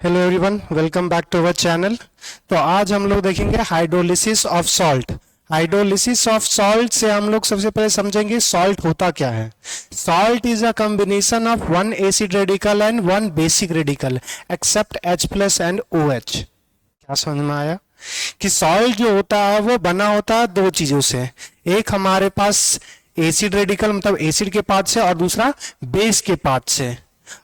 Hello everyone, welcome back to our channel. तो आज हम लोग देखेंगे hydrolysis of salt. Hydrolysis of salt से हम लोग सबसे पहले समझेंगे सॉल्ट होता क्या है। Salt is a combination of one acid radical and one basic radical except H plus and OH। क्या समझ में आया कि सॉल्ट जो होता है वो बना होता है दो चीजों से। एक हमारे पास एसिड रेडिकल मतलब एसिड के पार्ट से, और दूसरा बेस के पार्ट से।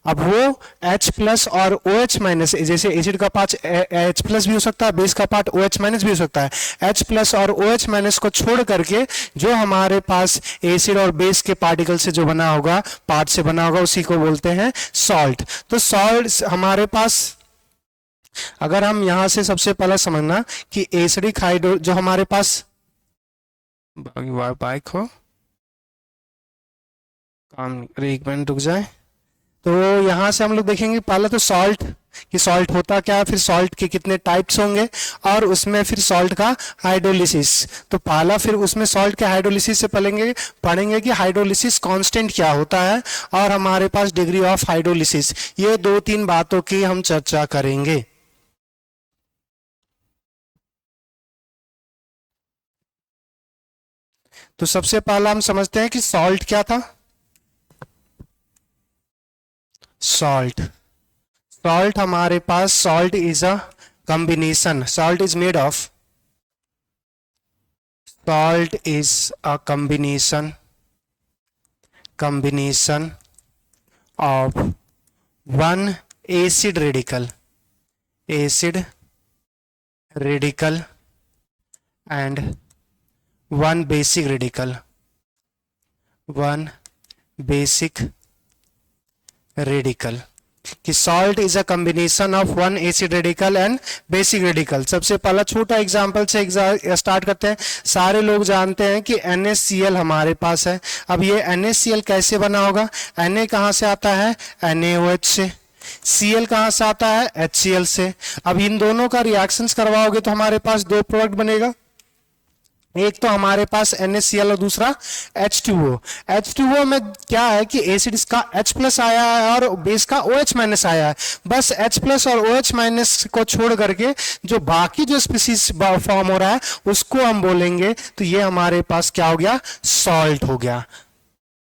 अब वो H प्लस और OH माइनस, जैसे एसिड का पार्ट H प्लस भी हो सकता है, बेस का पार्ट OH माइनस भी हो सकता है। H प्लस और OH माइनस को छोड़ करके जो हमारे पास एसिड और बेस के पार्टिकल से जो बना होगा, पार्ट से बना होगा, उसी को बोलते हैं सॉल्ट। तो सॉल्ट हमारे पास, अगर हम यहां से सबसे पहले समझना कि एसिडिक हाइड्रो जो हमारे पास बाइक हो काम, एक मिनट रुक जाए। तो यहां से हम लोग देखेंगे पहले तो सॉल्ट कि सॉल्ट होता क्या है, फिर सॉल्ट के कितने टाइप्स होंगे, और उसमें फिर सॉल्ट का हाइड्रोलिसिस। तो पहला फिर उसमें सॉल्ट के हाइड्रोलिसिस से पढ़ेंगे कि हाइड्रोलिसिस कांस्टेंट क्या होता है, और हमारे पास डिग्री ऑफ हाइड्रोलिसिस। ये दो तीन बातों की हम चर्चा करेंगे। तो सबसे पहला हम समझते हैं कि सॉल्ट क्या था। सॉल्ट सॉल्ट हमारे पास, salt is a combination, salt is made of, salt is a combination of one acid radical and one basic radical कि salt is a combination of one acid radical and basic radical. सबसे पहला छोटा example से start करते हैं। सारे लोग जानते हैं कि NaCl हमारे पास है। अब ये NaCl कैसे बना होगा? Na कहां से आता है? NaOH से। Cl कहां से आता है? HCl से। अब इन दोनों का रिएक्शंस करवाओगे तो हमारे पास दो प्रोडक्ट बनेगा। एक तो हमारे पास NaCl और दूसरा H2O। H2O में क्या है कि एसिड इसका H प्लस आया है और बेस का OH माइनस आया है। बस H प्लस और OH माइनस को छोड़ करके जो बाकी जो स्पीसीज फॉर्म हो रहा है उसको हम बोलेंगे, तो ये हमारे पास क्या हो गया? सॉल्ट हो गया।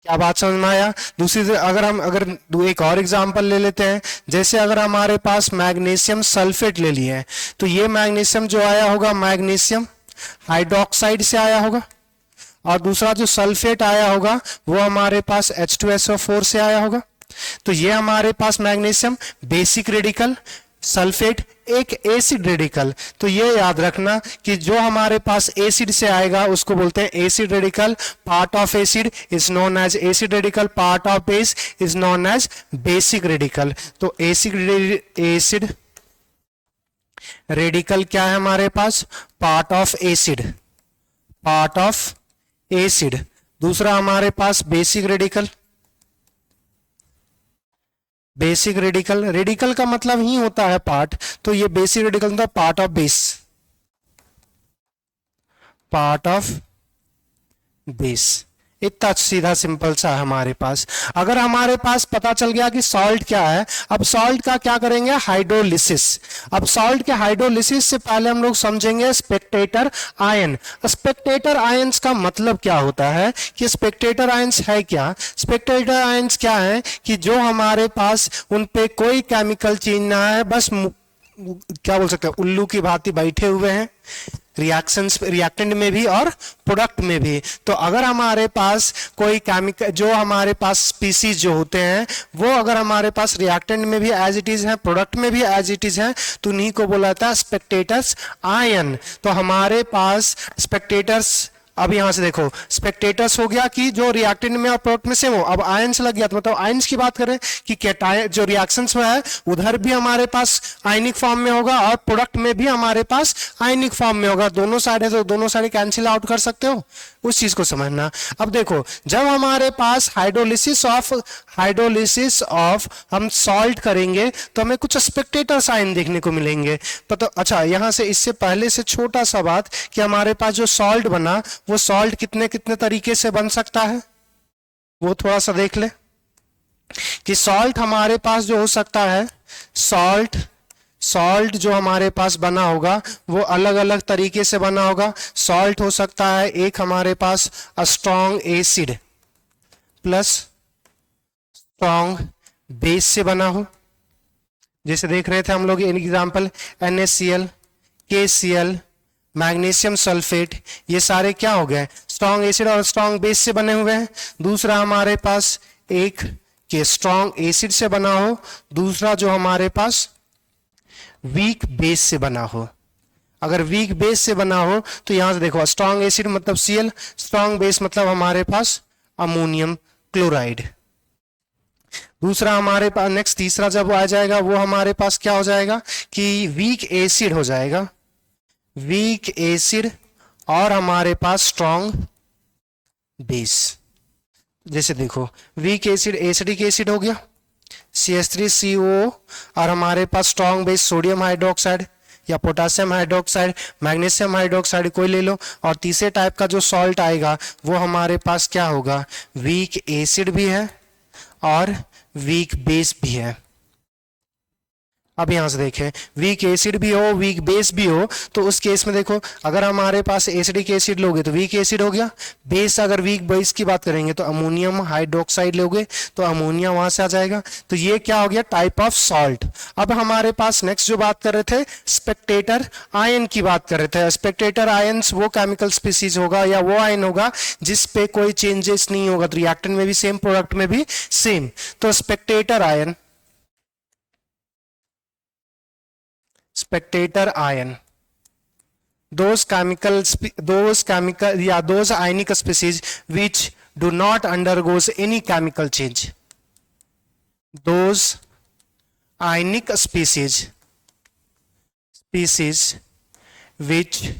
क्या बात समझ में आया? दूसरी अगर एक और एग्जांपल ले लेते हैं, जैसे अगर हमारे पास मैग्नीशियम सल्फेट ले लिए, तो ये मैग्नीशियम जो आया होगा मैग्नीशियम हाइड्रोक्साइड से आया होगा, और दूसरा जो सल्फेट आया होगा वो हमारे पास H2SO4 से आया होगा। तो ये हमारे पास मैग्नीशियम बेसिक रेडिकल, सल्फेट एक एसिड रेडिकल। तो ये याद रखना कि जो हमारे पास एसिड से आएगा उसको बोलते हैं acid radical. Part of acid is known as acid radical, part of base is known as basic radical. तो एसिड रेडिकल क्या है हमारे पास? Part of acid. दूसरा हमारे पास बेसिक रेडिकल। रेडिकल का मतलब ही होता है पार्ट, तो ये बेसिक रेडिकल मतलब पार्ट ऑफ बेस। इतना सीधा सिंपल सा है हमारे पास। अगर हमारे पास पता चल गया कि सॉल्ट क्या है, अब सॉल्ट का क्या करेंगे? हाइड्रोलिसिस। अब सॉल्ट के हाइड्रोलिसिस से पहले हम लोग समझेंगे स्पेक्टेटर आयन। स्पेक्टेटर आयंस का मतलब क्या होता है कि स्पेक्टेटर आयंस है क्या? स्पेक्टेटर आयंस क्या है कि जो हमारे पास उन पे कोई केमिकल चेंज ना है, बस क्या बोल सकते हैं, उल्लू की भांति बैठे हुए हैं रिएक्टेंट में भी और प्रोडक्ट में भी। तो अगर हमारे पास कोई केमिकल, जो हमारे पास स्पीसीज जो होते हैं वो अगर हमारे पास रिएक्टेंट में भी एज इट इज है, प्रोडक्ट में भी एज इट इज है, तो उन्हीं को बोला जाता है स्पेक्टेटर्स आयन। तो हमारे पास स्पेक्टेटर्स, अब यहां से देखो, स्पेक्टेटर्स हो गया कि जो रिएक्टेंट में और प्रोडक्ट में से हो। अब आयंस लग गया, तो मतलब आयंस की बात करें कि कैटायन जो रिएक्शंस में है उधर भी हमारे पास आयनिक फॉर्म में होगा और प्रोडक्ट में भी हमारे पास आयनिक फॉर्म में होगा। दोनों साइड है तो दोनों साइड कैंसिल आउट कर सकते हो, उस चीज को समझना। अब देखो, जब हमारे पास हाइड्रोलिसिस ऑफ हम सॉल्ट करेंगे तो हमें कुछ स्पेक्टेटर साइन देखने को मिलेंगे। तो अच्छा, यहां से इससे पहले से छोटा सा बात कि हमारे पास जो सॉल्ट बना वो सॉल्ट कितने कितने तरीके से बन सकता है, वो थोड़ा सा देख ले कि सॉल्ट हमारे पास जो हो सकता है, सॉल्ट सॉल्ट जो हमारे पास बना होगा वो अलग अलग तरीके से बना होगा। सॉल्ट हो सकता है एक हमारे पास strong acid plus strong base से बना हो, जैसे देख रहे थे हम लोग example NaCl, KCl, magnesium sulphate, ये सारे क्या हो गए, स्ट्रॉन्ग एसिड और स्ट्रॉन्ग बेस से बने हुए हैं। दूसरा हमारे पास एक के स्ट्रॉन्ग एसिड से बना हो, दूसरा जो हमारे पास वीक बेस से बना हो। अगर वीक बेस से बना हो तो यहां से देखो स्ट्रॉन्ग एसिड मतलब Cl, स्ट्रॉन्ग बेस मतलब हमारे पास अमोनियम क्लोराइड। दूसरा हमारे पास नेक्स्ट तीसरा जब आ जाएगा वो हमारे पास क्या हो जाएगा कि वीक एसिड हो जाएगा, वीक एसिड और हमारे पास स्ट्रॉन्ग बेस। जैसे देखो वीक एसिड एसिडिक एसिड हो गया CH3CO, और हमारे पास स्ट्रॉन्ग बेस सोडियम हाइड्रोक्साइड या पोटासियम हाइड्रोक्साइड, मैग्नीशियम हाइड्रोक्साइड कोई ले लो। और तीसरे टाइप का जो सॉल्ट आएगा वो हमारे पास क्या होगा, वीक एसिड भी है और वीक बेस भी है। अब यहां से देखें वीक एसिड भी हो वीक बेस भी हो तो उस केस में देखो अगर हमारे पास एसिडिक एसिड लोगे तो वीक एसिड हो गया, बेस अगर वीक बेस की बात करेंगे तो अमोनियम हाइड्रोक्साइड लोगे तो अमोनिया वहां से आ जाएगा। तो ये क्या हो गया, टाइप ऑफ सॉल्ट। अब हमारे पास नेक्स्ट जो बात कर रहे थे स्पेक्टेटर आयन की बात कर रहे थे। स्पेक्टेटर आयन वो केमिकल स्पीसीज होगा या वो आयन होगा जिसपे कोई चेंजेस नहीं होगा, तो रिएक्टेंट में भी सेम प्रोडक्ट में भी सेम। तो Spectator ion, spectator ion, those ionic species which do not undergoes any chemical change, those ionic species which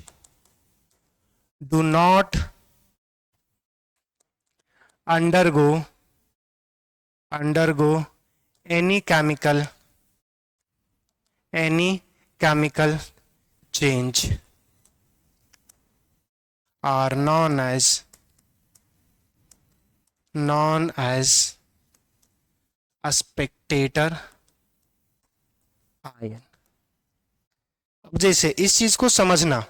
do not undergo any chemical change are known as a spectator ion। अब जैसे इस चीज को समझना,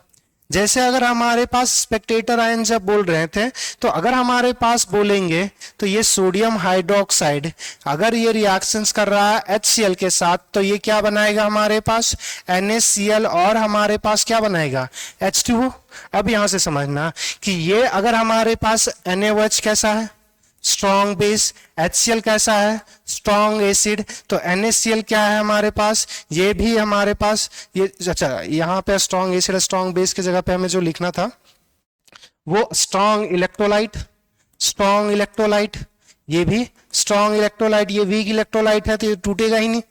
जैसे अगर हमारे पास स्पेक्टेटर आयन जब बोल रहे थे तो अगर हमारे पास बोलेंगे तो ये सोडियम हाइड्रोक्साइड अगर ये रिएक्शंस कर रहा है HCl के साथ तो ये क्या बनाएगा हमारे पास NaCl और हमारे पास क्या बनाएगा H2O। अब यहां से समझना कि ये अगर हमारे पास NaOH कैसा है स्ट्रॉन्ग बेस, HCl कैसा है स्ट्रॉन्ग एसिड, तो NaCl क्या है हमारे पास, ये भी हमारे पास ये अच्छा यहाँ पे स्ट्रॉन्ग एसिड स्ट्रॉन्ग बेस की जगह पे हमें जो लिखना था वो स्ट्रॉन्ग इलेक्ट्रोलाइट, ये भी स्ट्रॉन्ग इलेक्ट्रोलाइट, ये वीक इलेक्ट्रोलाइट है तो ये टूटेगा ही नहीं।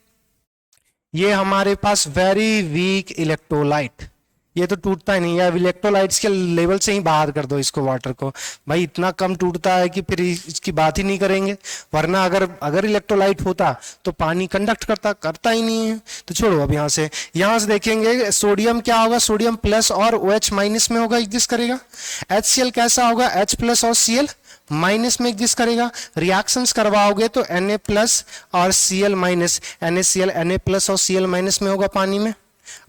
ये हमारे पास वेरी वीक इलेक्ट्रोलाइट, ये तो टूटता ही नहीं, या इलेक्ट्रोलाइट्स के लेवल से ही बाहर कर दो इसको वाटर को, भाई इतना कम टूटता है कि फिर इसकी बात ही नहीं करेंगे। वरना अगर इलेक्ट्रोलाइट होता तो पानी कंडक्ट करता ही नहीं है। तो छोड़ो अब यहां से देखेंगे सोडियम क्या होगा, सोडियम प्लस और OH माइनस में होगा एग्जिस्ट करेगा। HCl कैसा होगा H प्लस और Cl माइनस में एग्जिस्ट करेगा। रिएक्शंस करवाओगे तो Na प्लस और Cl minus, NaCl Na plus और Cl माइनस में होगा पानी में।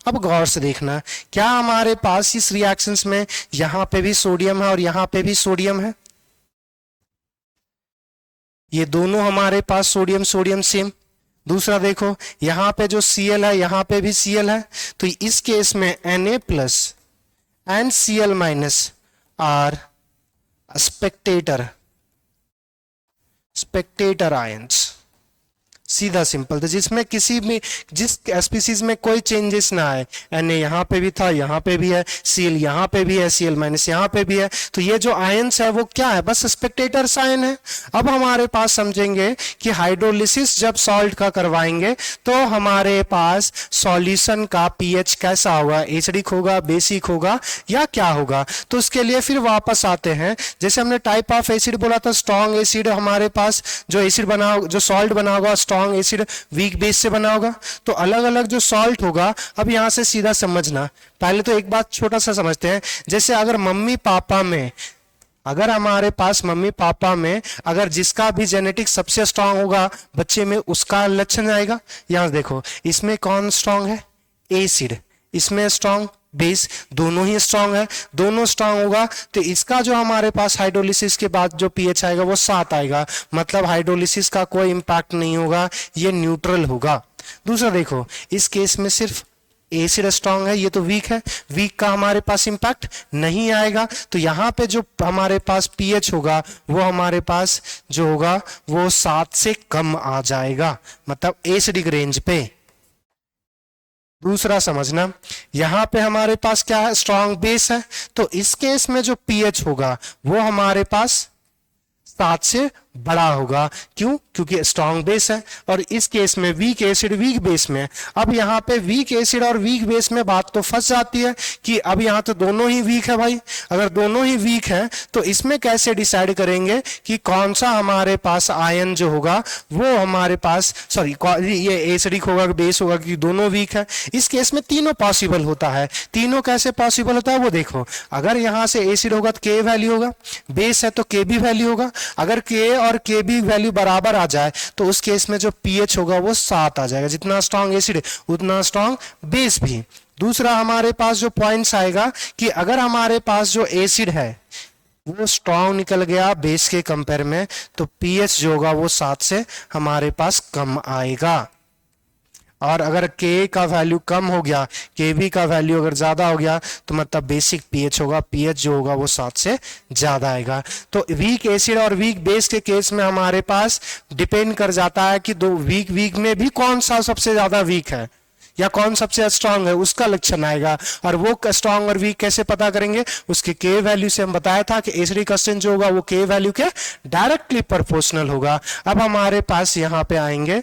अब गौर से देखना क्या हमारे पास इस रिएक्शंस में यहां पे भी सोडियम है और यहां पे भी सोडियम है, ये दोनों हमारे पास सोडियम सेम। दूसरा देखो यहां पे जो Cl है यहां पे भी Cl है, तो इस केस में Na plus and Cl minus are spectator ions, सीधा सिंपल। तो जिसमें किसी में जिस स्पीसीज में कोई चेंजेस ना आए, Na यहाँ पे भी था यहाँ पे भी है, Cl यहाँ पे भी है, Cl माइनस यहाँ पे भी है, तो ये जो आयंस है वो क्या है, बस स्पेक्टेटर आयन है। अब हमारे पास समझेंगे कि हाइड्रोलिसिस जब सॉल्ट का करवाएंगे तो हमारे पास सॉल्यूशन का pH कैसा होगा, एसिडिक होगा बेसिक होगा या क्या होगा। तो उसके लिए फिर वापस आते हैं, जैसे हमने टाइप ऑफ एसिड बोला था स्ट्रॉन्ग एसिड, हमारे पास जो एसिड बना जो सॉल्ट बना होगा स्ट्रॉन्ग एसिड वीक बेस से बना होगा, तो अलग अलग जो सॉल्ट होगा। अब यहां से सीधा समझना, पहले तो एक बात छोटा सा समझते हैं, जैसे अगर हमारे पास मम्मी पापा में अगर जिसका भी जेनेटिक सबसे स्ट्रांग होगा बच्चे में उसका लक्षण आएगा। यहां देखो इसमें कौन स्ट्रांग है एसिड, इसमें स्ट्रॉन्ग, बेस, दोनों ही स्ट्रांग है, दोनों स्ट्रांग होगा तो इसका जो हमारे पास हाइड्रोलिसिस के बाद जो पीएच आएगा वो 7 आएगा, मतलब हाइड्रोलिसिस का कोई इंपैक्ट नहीं होगा, ये न्यूट्रल होगा। दूसरा देखो, इस केस में सिर्फ एसिड स्ट्रांग है, ये तो वीक है, वीक का हमारे पास इंपैक्ट नहीं आएगा, तो यहाँ पे जो हमारे पास पीएच होगा वो हमारे पास जो होगा वो 7 से कम आ जाएगा, मतलब एसिडिक रेंज पे। दूसरा समझना, यहां पे हमारे पास क्या है, स्ट्रॉन्ग बेस है, तो इस केस में जो पीएच होगा वो हमारे पास 7 से बड़ा होगा। क्यों? क्योंकि स्ट्रॉन्ग बेस है, और इस केस में वीक एसिड वीक बेस में। अब यहाँ पे वीक एसिड और वीक बेस में बात तो फंस जाती है कि अब यहाँ तो दोनों ही वीक है भाई, अगर दोनों ही वीक है तो इसमें कैसे डिसाइड करेंगे कि कौन सा हमारे पास आयन जो होगा वो हमारे पास, सॉरी ये एसिडिक होगा बेस होगा, कि दोनों वीक है। इस केस में तीनों पॉसिबल होता है। तीनों कैसे पॉसिबल होता है वो देखो, अगर यहाँ से एसिड होगा तो के वैल्यू होगा, बेस है तो के भी वैल्यू होगा, अगर के और के बी वैल्यू बराबर आ जाए तो उस केस में जो पीएच होगा वो 7 आ जाएगा, जितना स्ट्रॉन्ग एसिड उतना स्ट्रॉन्ग बेस भी। दूसरा हमारे पास जो पॉइंट्स आएगा कि अगर हमारे पास जो एसिड है वो स्ट्रॉन्ग निकल गया बेस के कंपेयर में, तो पीएच जो होगा वो 7 से हमारे पास कम आएगा। और अगर के का वैल्यू कम हो गया, के बी का वैल्यू अगर ज्यादा हो गया, तो मतलब बेसिक पीएच होगा, पीएच जो होगा वो 7 से ज्यादा आएगा। तो वीक एसिड और वीक बेस के केस में हमारे पास डिपेंड कर जाता है कि दो वीक में भी कौन सा सबसे ज्यादा वीक है या कौन सबसे स्ट्रांग है, उसका लक्षण आएगा। और वो स्ट्रांग और वीक कैसे पता करेंगे, उसके के वैल्यू से हम बताया था कि एसिडिक कंस्टेंट जो होगा वो के वैल्यू के डायरेक्टली प्रोपोर्शनल होगा। अब हमारे पास यहाँ पे आएंगे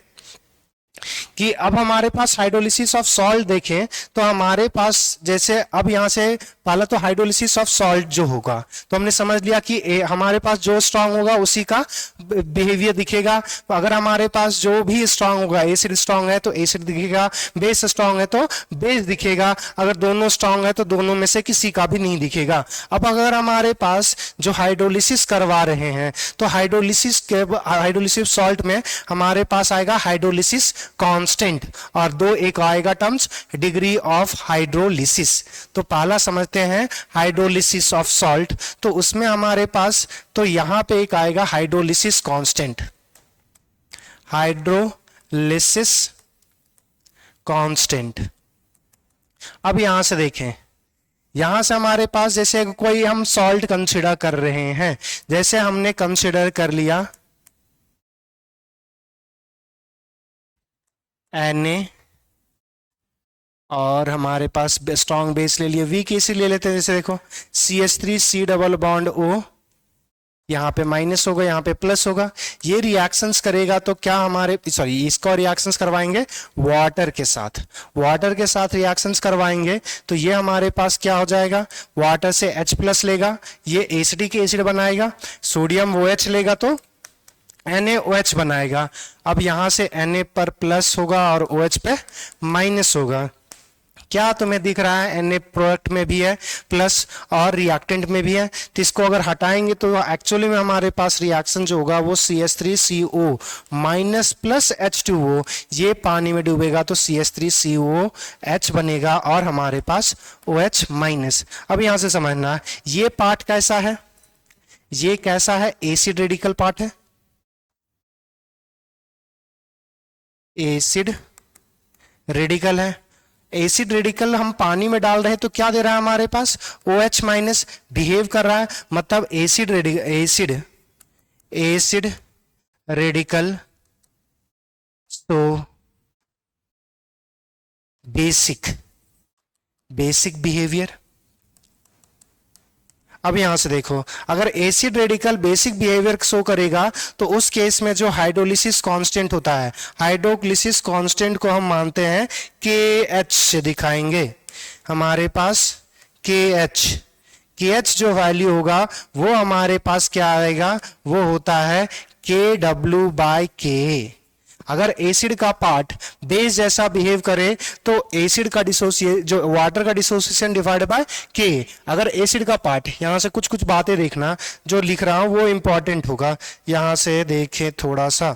कि अब हमारे पास हाइड्रोलिसिस ऑफ सॉल्ट देखें तो हमारे पास जैसे अब यहां से पहला तो हाइड्रोलिसिस ऑफ सॉल्ट जो होगा तो हमने समझ लिया कि हमारे पास जो स्ट्रांग होगा उसी का बिहेवियर दिखेगा। तो अगर हमारे पास जो भी स्ट्रांग होगा, एसिड स्ट्रांग है तो एसिड दिखेगा, बेस स्ट्रांग है तो बेस दिखेगा, अगर दोनों स्ट्रांग है तो दोनों में से किसी का भी नहीं दिखेगा। अब अगर हमारे पास जो हाइड्रोलिसिस करवा रहे हैं तो हाइड्रोलिसिस सॉल्ट में हमारे पास आएगा हाइड्रोलिसिस कांस्टेंट और दो एक आएगा टर्म्स डिग्री ऑफ हाइड्रोलिसिस। तो पहला समझते हैं हाइड्रोलिसिस ऑफ सॉल्ट, तो उसमें हमारे पास तो यहां पे एक आएगा हाइड्रोलिसिस कांस्टेंट, हाइड्रोलिसिस कांस्टेंट। अब यहां से देखें, यहां से हमारे पास जैसे कोई हम सॉल्ट कंसीडर कर रहे हैं, जैसे हमने कंसीडर कर लिया Na और हमारे पास स्ट्रॉन्ग बेस ले लिए, वीक एसिड ले लेते हैं, जैसे देखो CH3 C double bond O, यहाँ पे माइनस होगा यहाँ पे प्लस होगा। ये रिएक्शंस करेगा तो क्या हमारे इसको रिएक्शंस करवाएंगे वाटर के साथ, वाटर के साथ रिएक्शंस करवाएंगे तो ये हमारे पास क्या हो जाएगा, वाटर से H प्लस लेगा, ये एसिडिक एसिड बनाएगा, सोडियम OH लेगा तो NaOH बनाएगा। अब यहां से Na पर प्लस होगा और OH पे माइनस होगा। क्या तुम्हें दिख रहा है, Na प्रोडक्ट में भी है प्लस और रिएक्टेंट में भी है, तो इसको अगर हटाएंगे तो एक्चुअली में हमारे पास रिएक्शन जो होगा वो CH3CO माइनस प्लस H2O, ये पानी में डूबेगा तो CH3COH बनेगा और हमारे पास OH माइनस। अब यहां से समझना ये पार्ट कैसा है, ये कैसा है, एसिड रेडिकल पार्ट है, एसिड रेडिकल है। एसिड रेडिकल हम पानी में डाल रहे हैं तो क्या दे रहा है हमारे पास, OH माइनस बिहेव कर रहा है, मतलब एसिड रेडिकल तो बेसिक बिहेवियर। अब यहां से देखो, अगर acid radical basic behaviour show करेगा तो उस केस में जो हाइड्रोलिसिस कांस्टेंट होता है, हाइड्रोलिसिस कांस्टेंट को हम मानते हैं KH से दिखाएंगे। हमारे पास KH जो वैल्यू होगा वो हमारे पास क्या आएगा, वो होता है KW/K। अगर एसिड का पार्ट बेस जैसा बिहेव करे तो एसिड का जो वाटर का डिसोसिएशन डिवाइडेड बाय K। अगर एसिड का पार्ट, यहां से कुछ कुछ बातें देखना जो लिख रहा हूं वो इंपॉर्टेंट होगा। यहां से देखें थोड़ा सा,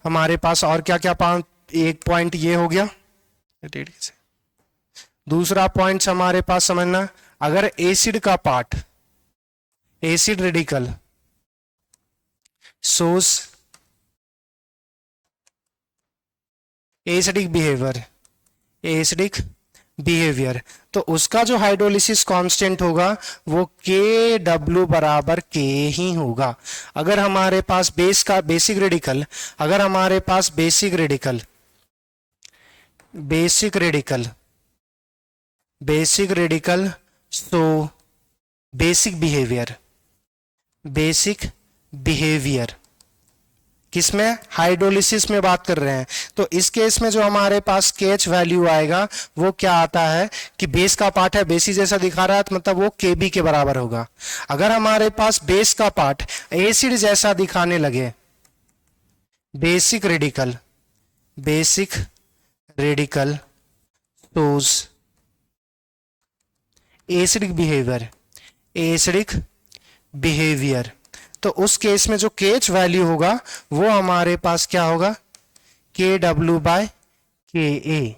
हमारे पास और क्या क्या एक पॉइंट ये हो गया, दूसरा पॉइंट हमारे पास समझना, अगर एसिड का part, acid radical shows acidic behaviour, acidic behaviour, तो उसका जो हाइड्रोलिसिस कांस्टेंट होगा वो के डब्ल्यू बराबर के ही होगा। अगर हमारे पास बेस का बेसिक रेडिकल, अगर हमारे पास basic radical so basic behaviour किसमें, हाइड्रोलिसिस में बात कर रहे हैं, तो इस केस में जो हमारे पास केएच वैल्यू आएगा वो क्या आता है कि बेस का पार्ट है, बेसी जैसा दिखा रहा है तो मतलब वो केबी के बराबर होगा। अगर हमारे पास बेस का पार्ट एसिड जैसा दिखाने लगे, basic radical shows acidic behaviour, तो उस केस में जो केएच वैल्यू होगा वो हमारे पास क्या होगा, के डब्ल्यू बाय के ए।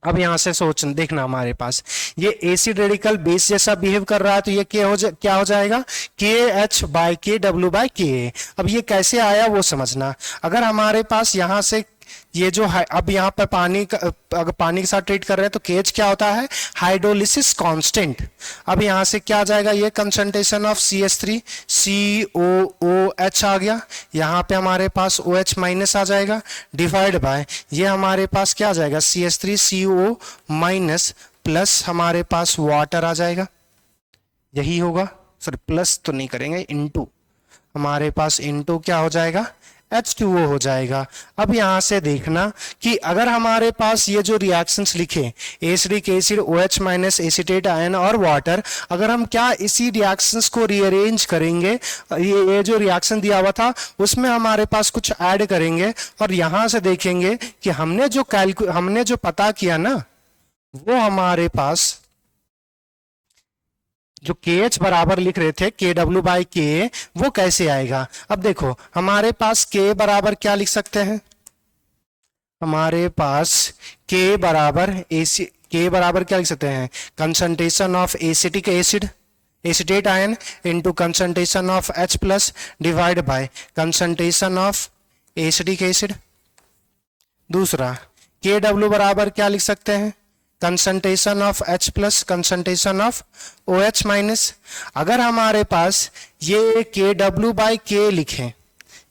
अब यहां से सोच देखना, हमारे पास ये एसिड रेडिकल बेस जैसा बिहेव कर रहा है तो ये क्या हो जाएगा, के एच बाय के डब्ल्यू बाय के ए। अब ये कैसे आया वो समझना, अगर हमारे पास यहां से ये जो है, अब यहाँ पर अगर पानी के साथ ट्रीट कर रहे हैं तो केएच क्या होता है, हाइड्रोलिसिस कांस्टेंट। अब यहां से क्या आ जाएगा, ये कंसंट्रेशन ऑफ CH3 COOH आ गया, यहाँ पे हमारे पास OH माइनस आ जाएगा, डिवाइड बाय ये हमारे पास क्या आ जाएगा, CH3 CO माइनस प्लस हमारे पास वाटर आ जाएगा, यही होगा, सॉरी प्लस तो नहीं करेंगे, इनटू हमारे पास इनटू क्या हो जाएगा, H2O हो जाएगा। अब यहां से देखना कि अगर हमारे पास ये जो रिएक्शंस लिखे, acidic acid, OH minus, acetate ion और वाटर, अगर हम क्या इसी रिएक्शंस को रीअरेंज करेंगे, ये जो रिएक्शन दिया हुआ था उसमें हमारे पास कुछ ऐड करेंगे और यहां से देखेंगे कि हमने जो पता किया ना वो हमारे पास जो KH बराबर लिख रहे थे के डब्ल्यू बाई के, वो कैसे आएगा। अब देखो हमारे पास K बराबर क्या लिख सकते हैं, हमारे पास K बराबर क्या लिख सकते हैं, concentration of acetic acid acetate ion into concentration of H plus divide by concentration of acidic acid. दूसरा के डब्ल्यू बराबर क्या लिख सकते हैं, concentration of H plus concentration of OH minus. अगर हमारे पास ये के डब्ल्यू बाई के लिखें,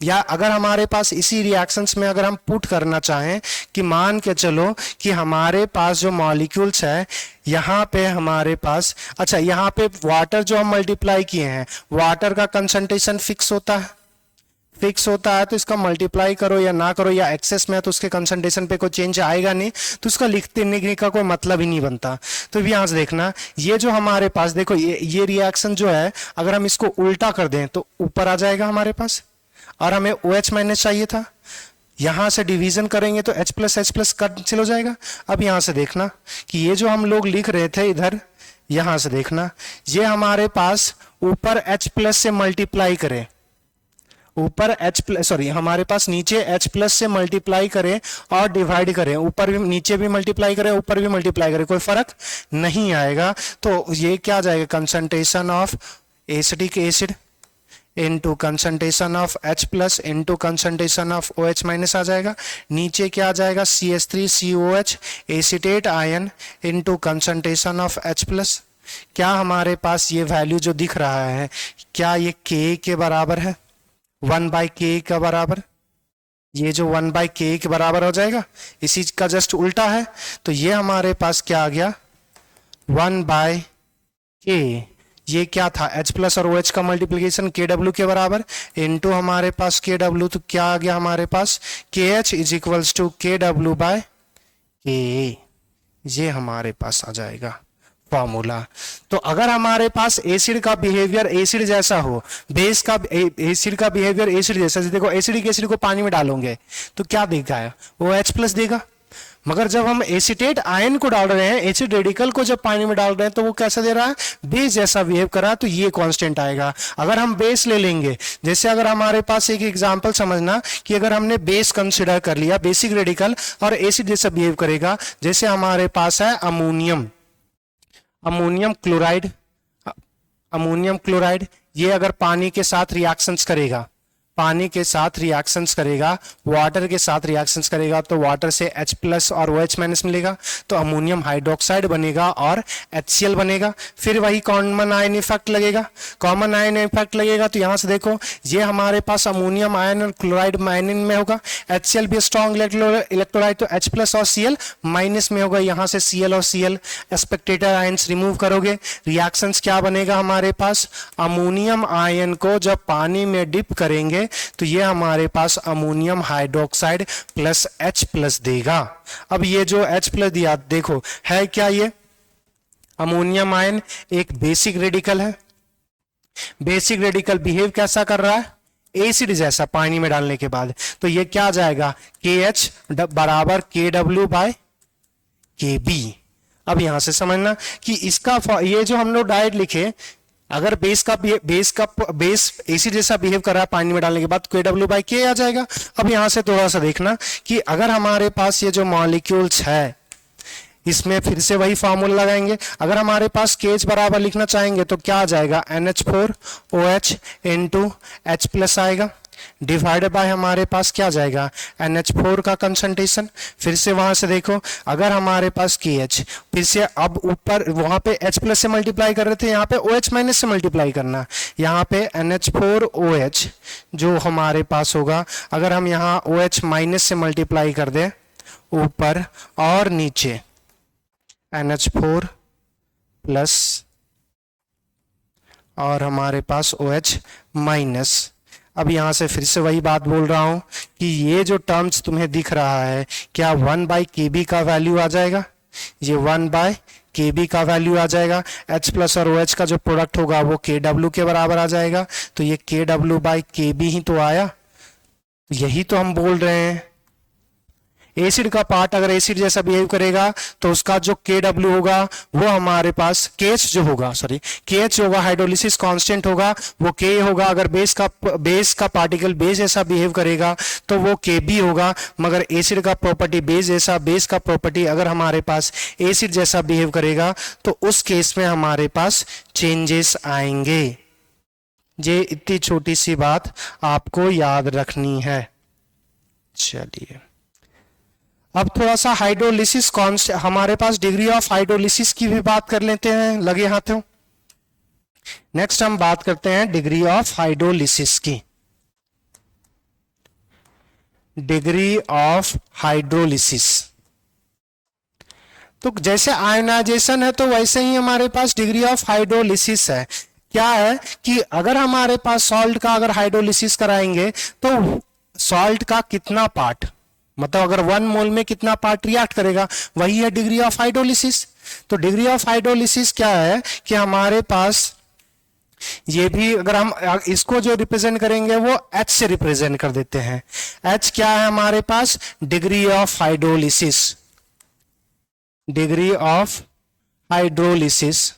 या अगर हमारे पास इसी रिएक्शंस में अगर हम पुट करना चाहें कि मान के चलो कि हमारे पास जो मॉलिक्यूल्स है यहाँ पे हमारे पास, अच्छा यहाँ पे वाटर जो हम मल्टीप्लाई किए हैं, वाटर का कंसंट्रेशन फिक्स होता है तो इसका मल्टीप्लाई करो या ना करो, या एक्सेस में है तो उसके कंसंट्रेशन पे कोई चेंज आएगा नहीं, तो उसका लिखने का कोई मतलब ही नहीं बनता। तो यहां से देखना, ये जो हमारे पास देखो ये रिएक्शन जो है अगर हम इसको उल्टा कर दें तो ऊपर आ जाएगा हमारे पास, और हमें OH माइनस चाहिए था, यहां से डिवीजन करेंगे तो H प्लस कैंसिल हो जाएगा। अब यहां से देखना कि ये जो हम लोग लिख रहे थे इधर, यहां से देखना ये हमारे पास ऊपर H प्लस से मल्टीप्लाई करें, ऊपर हमारे पास नीचे H प्लस से मल्टीप्लाई करें और डिवाइड करें, ऊपर भी नीचे भी मल्टीप्लाई करें ऊपर भी मल्टीप्लाई करें, कोई फर्क नहीं आएगा। तो ये क्या आ जाएगा, concentration of acidic acid into concentration of H plus into concentration of OH minus आ जाएगा, नीचे क्या आ जाएगा CH3 COH acetate ion into concentration of H plus. क्या हमारे पास ये वैल्यू जो दिख रहा है क्या ये K के बराबर है, 1/K का बराबर, ये जो 1/K के बराबर हो जाएगा, इसी का जस्ट उल्टा है, तो ये हमारे पास क्या आ गया 1/K, ये क्या था H प्लस और OH का मल्टीप्लीकेशन KW के बराबर इनटू हमारे पास KW, तो क्या आ गया हमारे पास KH is equals to KW by K, ये हमारे पास आ जाएगा फॉर्मूला। तो अगर हमारे पास एसिड का बिहेवियर एसिड जैसा हो, बेस का एसिड का बिहेवियर एसिड जैसा, देखो एसिडिक एसिड को पानी में डालोगे तो क्या देगा, OH प्लस देगा, मगर जब हम एसीटेट आयन को डाल रहे हैं, एसिड रेडिकल को जब पानी में डाल रहे हैं, तो वो कैसा दे रहा है, बेस जैसा बिहेव कर रहा है, तो ये कांस्टेंट आएगा। अगर हम बेस ले लेंगे, जैसे अगर हमारे पास एक एग्जांपल समझना कि अगर हमने बेस कंसिडर कर लिया, बेसिक रेडिकल और एसिड जैसा बिहेव करेगा, जैसे हमारे पास है ammonium, ammonium chloride, ammonium chloride, ये अगर पानी के साथ रिएक्शंस करेगा, पानी के साथ रिएक्शंस करेगा, वाटर के साथ रिएक्शंस करेगा, तो वाटर से H प्लस और OH माइनस मिलेगा, तो अमोनियम हाइड्रोक्साइड बनेगा और HCl बनेगा। फिर वही कॉमन आयन इफेक्ट लगेगा, कॉमन आयन इफेक्ट लगेगा, तो यहाँ से देखो ये हमारे पास अमोनियम आयन और क्लोराइड माइनस में होगा, HCl भी स्ट्रॉन्ग इलेक्ट्रोलाइट, तो H प्लस और Cl माइनस में होगा, यहाँ से Cl और Cl स्पेक्टेटर आयंस रिमूव करोगे, रिएक्शंस क्या बनेगा हमारे पास, अमोनियम आयन को जब पानी में डिप करेंगे तो ये हमारे पास ammonium hydroxide plus H plus देगा। अब ये जो H प्लस दिया देखो है क्या, ये अमोनियम आयन एक बेसिक रेडिकल है, बेसिक रेडिकल बिहेव कैसा कर रहा है, एसिड जैसा पानी में डालने के बाद, तो ये क्या आ जाएगा, KH बराबर KW बाय KB। अब यहां से समझना कि इसका ये जो हम लोग डायरेक्ट लिखे, अगर बेस एसिड जैसा बिहेव कर रहा है पानी में डालने के बाद, KW बाई K आ जाएगा। अब यहां से थोड़ा सा देखना कि अगर हमारे पास ये जो मॉलिक्यूल्स है, इसमें फिर से वही फार्मूला लगाएंगे, अगर हमारे पास KH बराबर लिखना चाहेंगे तो क्या आ जाएगा, NH4OH इंटू H प्लस आएगा, डिवाइडेड बाय हमारे पास क्या जाएगा, NH4 का कंसंट्रेशन। फिर से वहां से देखो, अगर हमारे पास KH, फिर से अब ऊपर वहां पे H प्लस से मल्टीप्लाई कर रहे थे, यहाँ पे OH माइनस से मल्टीप्लाई करना, यहाँ पे NH4OH जो हमारे पास होगा, अगर हम यहाँ OH माइनस से मल्टीप्लाई कर दें ऊपर और नीचे, NH4 प्लस और हमारे पास OH माइनस। अब यहां से फिर से वही बात बोल रहा हूं कि ये जो टर्म्स तुम्हें दिख रहा है, क्या 1/KB का वैल्यू आ जाएगा, ये 1/KB का वैल्यू आ जाएगा, H प्लस और OH का जो प्रोडक्ट होगा वो KW के बराबर आ जाएगा, तो ये KW/KB ही तो आया, यही तो हम बोल रहे हैं। एसिड का पार्ट अगर एसिड जैसा बिहेव करेगा तो उसका जो KW होगा वो हमारे पास KH जो होगा, KH होगा, हाइड्रोलिसिस कांस्टेंट होगा, वो K होगा। अगर बेस का पार्टिकल बेस जैसा बिहेव करेगा तो वो KB होगा, मगर एसिड का प्रॉपर्टी बेस जैसा, बेस का प्रॉपर्टी अगर हमारे पास एसिड जैसा बिहेव करेगा तो उस केस में हमारे पास चेंजेस आएंगे। ये इतनी छोटी सी बात आपको याद रखनी है। चलिए अब थोड़ा सा हाइड्रोलिसिस कांस्टेंट, हमारे पास डिग्री ऑफ हाइड्रोलिसिस की भी बात कर लेते हैं लगे हाथों। नेक्स्ट हम बात करते हैं डिग्री ऑफ हाइड्रोलिसिस की। डिग्री ऑफ हाइड्रोलिसिस, तो जैसे आयोनाइजेशन है तो वैसे ही हमारे पास डिग्री ऑफ हाइड्रोलिसिस है। क्या है कि अगर हमारे पास सॉल्ट का अगर हाइड्रोलिसिस कराएंगे तो सॉल्ट का कितना पार्ट, मतलब अगर 1 मोल में कितना पार्ट रिएक्ट करेगा, वही है डिग्री ऑफ हाइड्रोलिसिस। तो डिग्री ऑफ हाइड्रोलिसिस क्या है कि हमारे पास ये भी अगर हम इसको जो रिप्रेजेंट करेंगे वो H से रिप्रेजेंट कर देते हैं। H क्या है हमारे पास, degree of hydrolysis, degree of hydrolysis,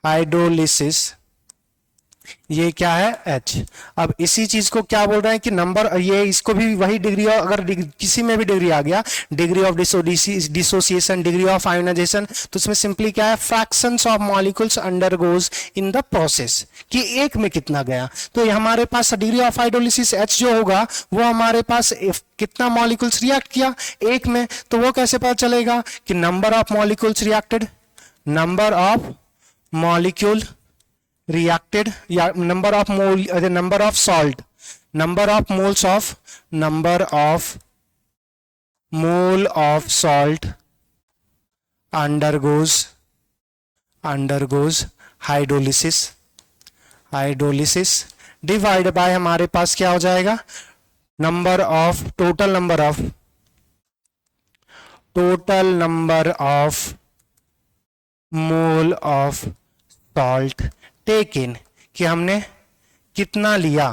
hydrolysis ये क्या है H। अब इसी चीज को क्या बोल रहे हैं कि नंबर, ये इसको भी वही डिग्री ऑफ, अगर किसी में भी डिग्री आ गया, degree of dissociation, degree of ionization, तो इसमें सिंपली क्या है, fractions of molecules undergoes in the process, कि एक में कितना गया। तो हमारे पास डिग्री ऑफ हाइड्रोलिसिस H जो होगा वो हमारे पास कितना मॉलिक्यूल्स रिएक्ट किया, एक में, तो वो कैसे पता चलेगा कि number of molecules reacted, number of molecule reacted या number of mole, the number of salt, number of moles of, number of mole of salt undergoes hydrolysis, divide by हमारे पास क्या हो जाएगा, number of, total number of mole of salt taken, कि हमने कितना लिया।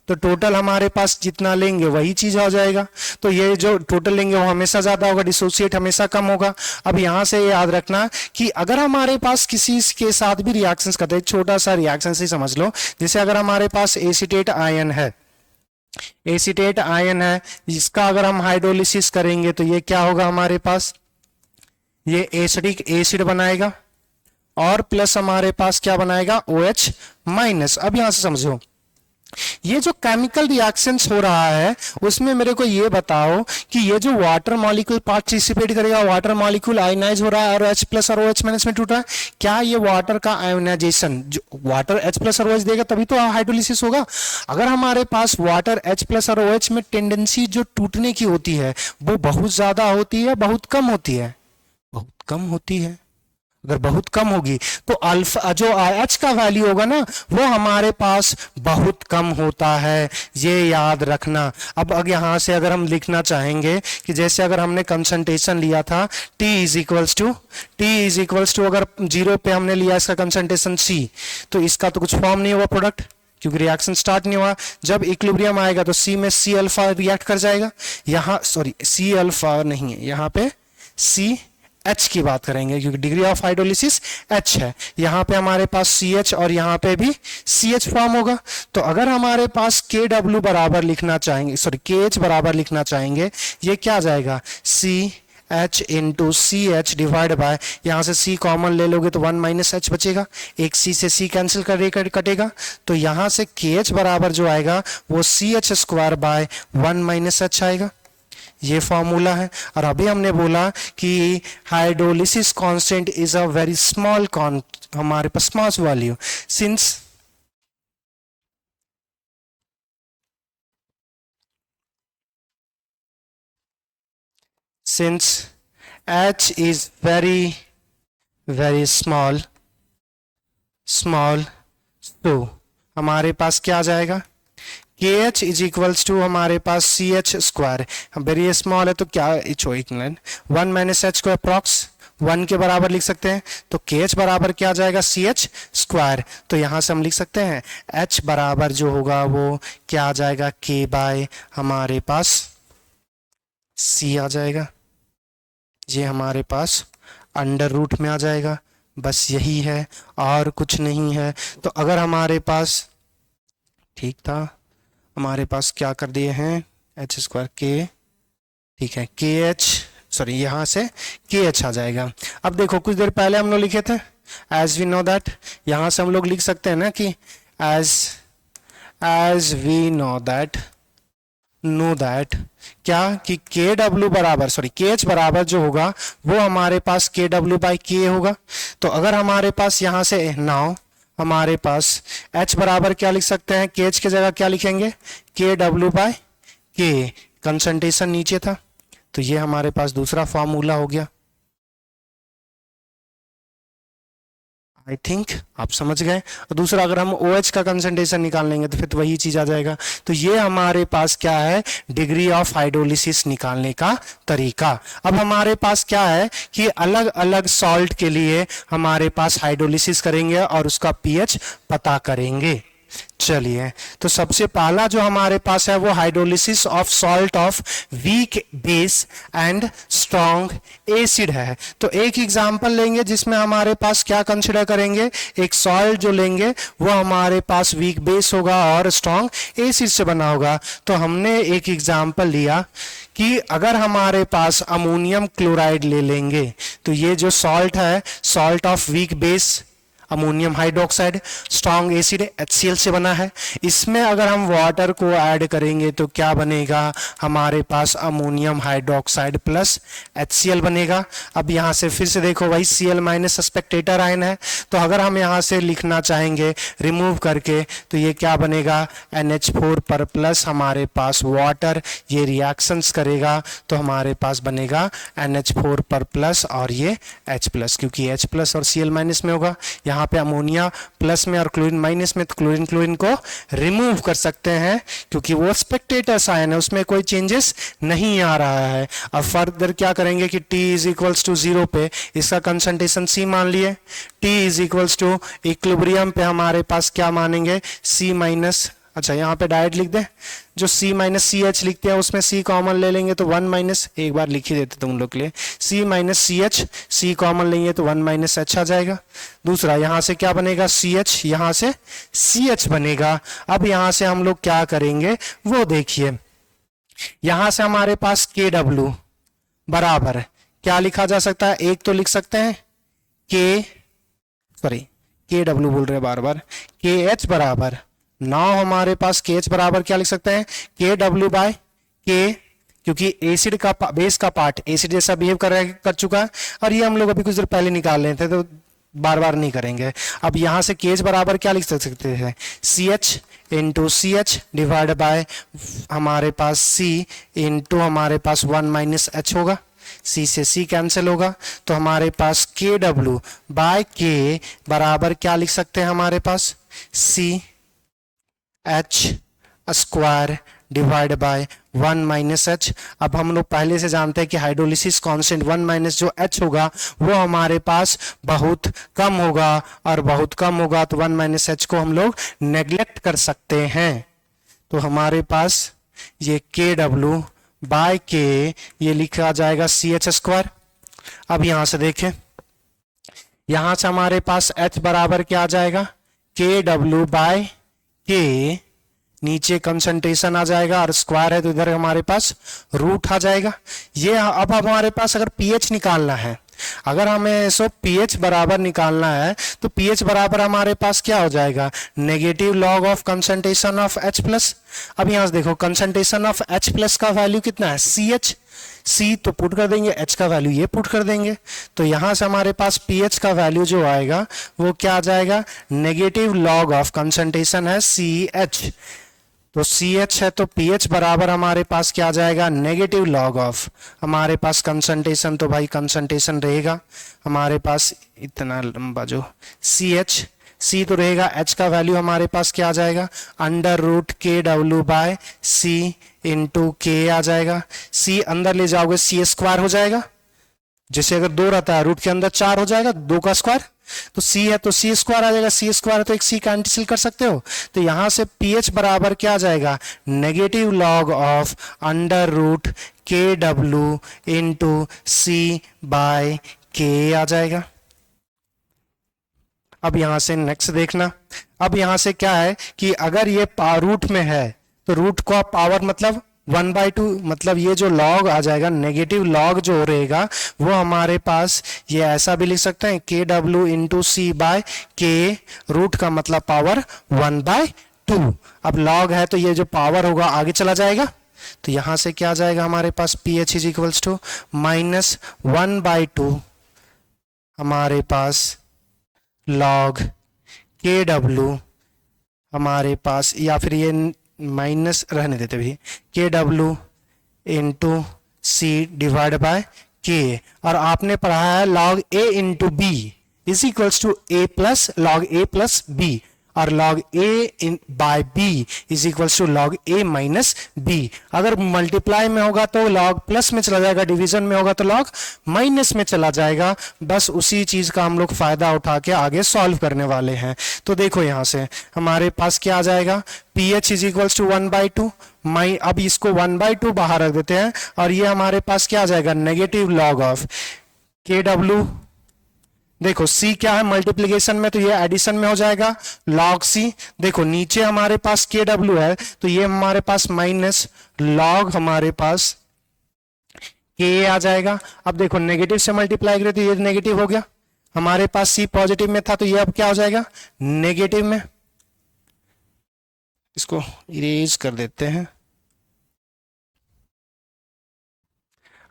तो टोटल हमारे पास जितना लेंगे वही चीज हो जाएगा। तो ये जो टोटल लेंगे वो हमेशा ज्यादा होगा, डिसोसिएट हमेशा कम होगा। अब यहां से याद रखना कि अगर हमारे पास किसी के साथ भी रिएक्शंस करते हैं, छोटा सा रिएक्शन से समझ लो, जैसे अगर हमारे पास एसीटेट आयन है, एसीटेट आयन है, इसका अगर हम हाइड्रोलिसिस करेंगे तो ये क्या होगा हमारे पास, ये एसिडिक एसिड बनाएगा और प्लस हमारे पास क्या बनाएगा, OH माइनस। अब यहां से समझो, ये जो केमिकल रिएक्शंस हो रहा है उसमें मेरे को ये बताओ कि ये जो वाटर मॉलिक्यूल पार्टिसिपेट करेगा, वाटर मॉलिक्यूल आयोनाइज हो रहा है और H प्लस और OH माइनस में टूट रहा है, क्या ये वाटर का आयोनाइजेशन, जो वाटर H प्लस और OH देगा तभी तो हाइड्रोलिसिस होगा। अगर हमारे पास वाटर H प्लस और OH में टेंडेंसी जो टूटने की होती है वो बहुत ज्यादा होती है, बहुत कम होती है, बहुत कम होती है। अगर बहुत कम होगी तो अल्फा जो H का वैल्यू होगा ना वो हमारे पास बहुत कम होता है, ये याद रखना। अब यहां से अगर हम लिखना चाहेंगे कि जैसे अगर हमने कंसंट्रेशन लिया था T इज इक्वल्स टू अगर 0 पे हमने लिया इसका कंसंट्रेशन C, तो इसका तो कुछ फॉर्म नहीं होगा प्रोडक्ट, क्योंकि रिएक्शन स्टार्ट नहीं हुआ। जब इक्विलिब्रियम आएगा तो C में C अल्फा रिएक्ट कर जाएगा, यहाँ सॉरी C अल्फा नहीं है, यहाँ पे C H की बात करेंगे क्योंकि डिग्री ऑफ हाइड्रोलिसिस H है। यहाँ पे हमारे पास CH और यहाँ पे भी CH फॉर्म होगा। तो अगर हमारे पास KW बराबर लिखना चाहेंगे, सॉरी KH बराबर लिखना चाहेंगे, ये क्या आ जाएगा, CH into CH divide by, यहाँ से C कॉमन ले लोगे तो 1 माइनस H बचेगा, एक C से C कैंसिल कटेगा, तो यहाँ से KH बराबर जो आएगा वो CH square by 1 minus H आएगा। ये फॉर्मूला है। और अभी हमने बोला कि hydrolysis constant is a very small हमारे पास mass value, since H is very small, तो हमारे पास क्या आ जाएगा, KH इज इक्वल्स टू हमारे पास CH स्क्वायर, वेरी स्मॉल है तो क्या 1 माइनस H को अप्रॉक्स 1 के बराबर लिख सकते हैं, तो KH बराबर क्या आ जाएगा, CH स्क्वायर। तो यहां से हम लिख सकते हैं H बराबर जो होगा वो क्या आ जाएगा, K बाय हमारे पास C आ जाएगा, ये हमारे पास अंडर रूट में आ जाएगा, बस यही है और कुछ नहीं है। तो अगर हमारे पास ठीक था, हमारे पास क्या कर दिए हैं, H स्क्वायर K, ठीक है, KH सॉरी यहाँ से KH आ जाएगा। अब देखो कुछ देर पहले हम लोग लिखे थे एज वी नो दैट, यहाँ से हम लोग लिख सकते हैं ना कि एज वी नो दैट क्या कि KW बराबर सॉरी KH बराबर जो होगा वो हमारे पास KW बाई K होगा। तो अगर हमारे पास यहाँ से नाउ हमारे पास H बराबर क्या लिख सकते हैं, KH की जगह क्या लिखेंगे, KW बाय K, कंसंट्रेशन नीचे था, तो ये हमारे पास दूसरा फॉर्मूला हो गया। आई थिंक आप समझ गए। और दूसरा अगर हम OH का कंसंट्रेशन निकाल लेंगे तो फिर तो वही चीज आ जाएगा। तो ये हमारे पास क्या है, डिग्री ऑफ हाइड्रोलिसिस निकालने का तरीका। अब हमारे पास क्या है कि अलग अलग सॉल्ट के लिए हमारे पास हाइड्रोलिसिस करेंगे और उसका pH पता करेंगे। चलिए, तो सबसे पहला जो हमारे पास है वो hydrolysis of salt of weak base and strong acid है। तो एक एग्जांपल लेंगे जिसमें हमारे पास क्या कंसिडर करेंगे, एक सॉल्ट जो लेंगे वो हमारे पास वीक बेस होगा और स्ट्रॉन्ग एसिड से बना होगा। तो हमने एक एग्जांपल लिया कि अगर हमारे पास अमोनियम क्लोराइड ले लेंगे तो ये जो सॉल्ट है, salt of weak base ammonium hydroxide, strong acid HCl से बना है। इसमें अगर हम वाटर को ऐड करेंगे तो क्या बनेगा, हमारे पास अमोनियम हाइड्रोक्साइड प्लस HCl बनेगा। अब यहाँ से फिर से देखो वही Cl माइनस स्पेक्टेटर आयन है, तो अगर हम यहाँ से लिखना चाहेंगे रिमूव करके तो ये क्या बनेगा, NH4 पर प्लस हमारे पास वाटर, ये रिएक्शंस करेगा तो हमारे पास बनेगा NH4 पर प्लस और ये H प्लस, क्योंकि H प्लस और Cl माइनस में होगा। यहाँ पे अमोनिया प्लस में और क्लोरीन माइनस में, तो क्लोरीन को रिमूव कर सकते हैं क्योंकि वो स्पेक्टेटर्स आयन है, उसमें कोई चेंजेस नहीं आ रहा है। अब फर्दर क्या करेंगे कि T इज इक्वल्स टू 0 पे इसका कंसंट्रेशन C मान लिए, T is equals to equilibrium पे हमारे पास क्या मानेंगे, C माइनस अच्छा यहाँ पे डायरेक्ट लिख दें, जो C माइनस सी एच लिखते हैं उसमें C कॉमन ले लेंगे तो 1 माइनस, एक बार लिख ही देते तुम लोग के लिए, C minus C H, C common लेंगे तो 1 माइनस एच आ जाएगा। दूसरा यहाँ से क्या बनेगा, CH, यहाँ से CH बनेगा। अब यहाँ से हम लोग क्या करेंगे वो देखिए, यहाँ से हमारे पास KW बराबर क्या लिखा जा सकता है, एक तो लिख सकते हैं KW बोल रहे बार बार, KH बराबर, नाउ हमारे पास KH बराबर क्या लिख सकते हैं, KW बाय K, क्योंकि एसिड का बेस का पार्ट एसिड जैसा बिहेव कर चुका है, और ये हम लोग अभी कुछ देर पहले निकाल रहे थे तो बार बार नहीं करेंगे। अब यहां से KH बराबर क्या लिख सकते हैं, CH into CH divide by हमारे पास C इंटू हमारे पास 1 माइनस H होगा, C से C कैंसिल होगा, तो हमारे पास KW बाय K बराबर क्या लिख सकते हैं हमारे पास, CH square divide by 1 minus H. अब हम लोग पहले से जानते हैं कि हाइड्रोलिसिस कांस्टेंट 1 माइनस जो H होगा वो हमारे पास बहुत कम होगा, और बहुत कम होगा तो 1 माइनस एच को हम लोग नेग्लेक्ट कर सकते हैं। तो हमारे पास ये KW बाय K ये लिखा जाएगा CH स्क्वायर। अब यहां से देखें, यहां से हमारे पास H बराबर क्या आ जाएगा, KW बाय K, नीचे कंसंट्रेशन आ जाएगा और स्क्वायर है तो इधर हमारे पास रूट आ जाएगा। ये अब हमारे पास अगर पीएच निकालना है, अगर हमें इसको पीएच बराबर निकालना है तो पीएच बराबर हमारे पास क्या हो जाएगा, negative log of concentration of H plus. अब यहां से देखो कंसंट्रेशन ऑफ H प्लस का वैल्यू कितना है, CH, C तो पुट कर देंगे, H का वैल्यू ये पुट कर देंगे, तो यहां से हमारे पास pH का वैल्यू जो आएगा वो क्या आ जाएगा, नेगेटिव लॉग ऑफ कंसंट्रेशन है CH, तो CH है तो pH बराबर हमारे पास क्या आ जाएगा, नेगेटिव लॉग ऑफ हमारे पास कंसंट्रेशन, तो भाई कंसंट्रेशन रहेगा हमारे पास इतना लंबा जो CH, C तो रहेगा, H का वैल्यू हमारे पास क्या आ जाएगा, under root KW by C into K आ जाएगा। C अंदर ले जाओगे C स्क्वायर हो जाएगा, जैसे अगर 2 रहता है रूट के अंदर 4 हो जाएगा, 2 का स्क्वायर, तो C है तो C स्क्वायर आ जाएगा, C स्क्वायर है तो एक C कैंसिल कर सकते हो, तो यहां से pH बराबर क्या आ जाएगा, negative log of under root KW into C by K आ जाएगा। अब यहां से नेक्स्ट देखना, अब यहां से क्या है कि अगर ये रूट में है तो रूट का पावर मतलब 1/2, मतलब ये जो लॉग आ जाएगा, नेगेटिव लॉग जो रहेगा वो हमारे पास ये ऐसा भी लिख सकते हैं KW into C by K, root का मतलब पावर 1/2। अब लॉग है तो ये जो पावर होगा आगे चला जाएगा, तो यहां से क्या आ जाएगा हमारे पास pH इज इक्वल्स टू -1/2 हमारे पास लॉग KW हमारे पास, या फिर ये माइनस रहने देते भी, KW into C divide by K, और आपने पढ़ा है log A into B is equals to A plus log A plus B, और log A in by B is equals to log A minus B। अगर multiply में होगा तो log plus में चला जाएगा, डिवीजन में होगा तो log माइनस में चला जाएगा। बस उसी चीज का हम लोग फायदा उठा के आगे सॉल्व करने वाले हैं। तो देखो यहां से हमारे पास क्या आ जाएगा, pH इज इक्वल्स टू 1/2, अब इसको 1/2 बाहर रख देते हैं, और ये हमारे पास क्या आ जाएगा, नेगेटिव लॉग ऑफ KW, देखो C क्या है मल्टीप्लिकेशन में, तो ये एडिशन में हो जाएगा log C। देखो नीचे हमारे पास KW है तो ये हमारे पास माइनस log हमारे पास K आ जाएगा। अब देखो नेगेटिव से मल्टीप्लाई करें तो ये नेगेटिव हो गया, हमारे पास C पॉजिटिव में था तो ये अब क्या हो जाएगा, नेगेटिव में। इसको इरेज कर देते हैं,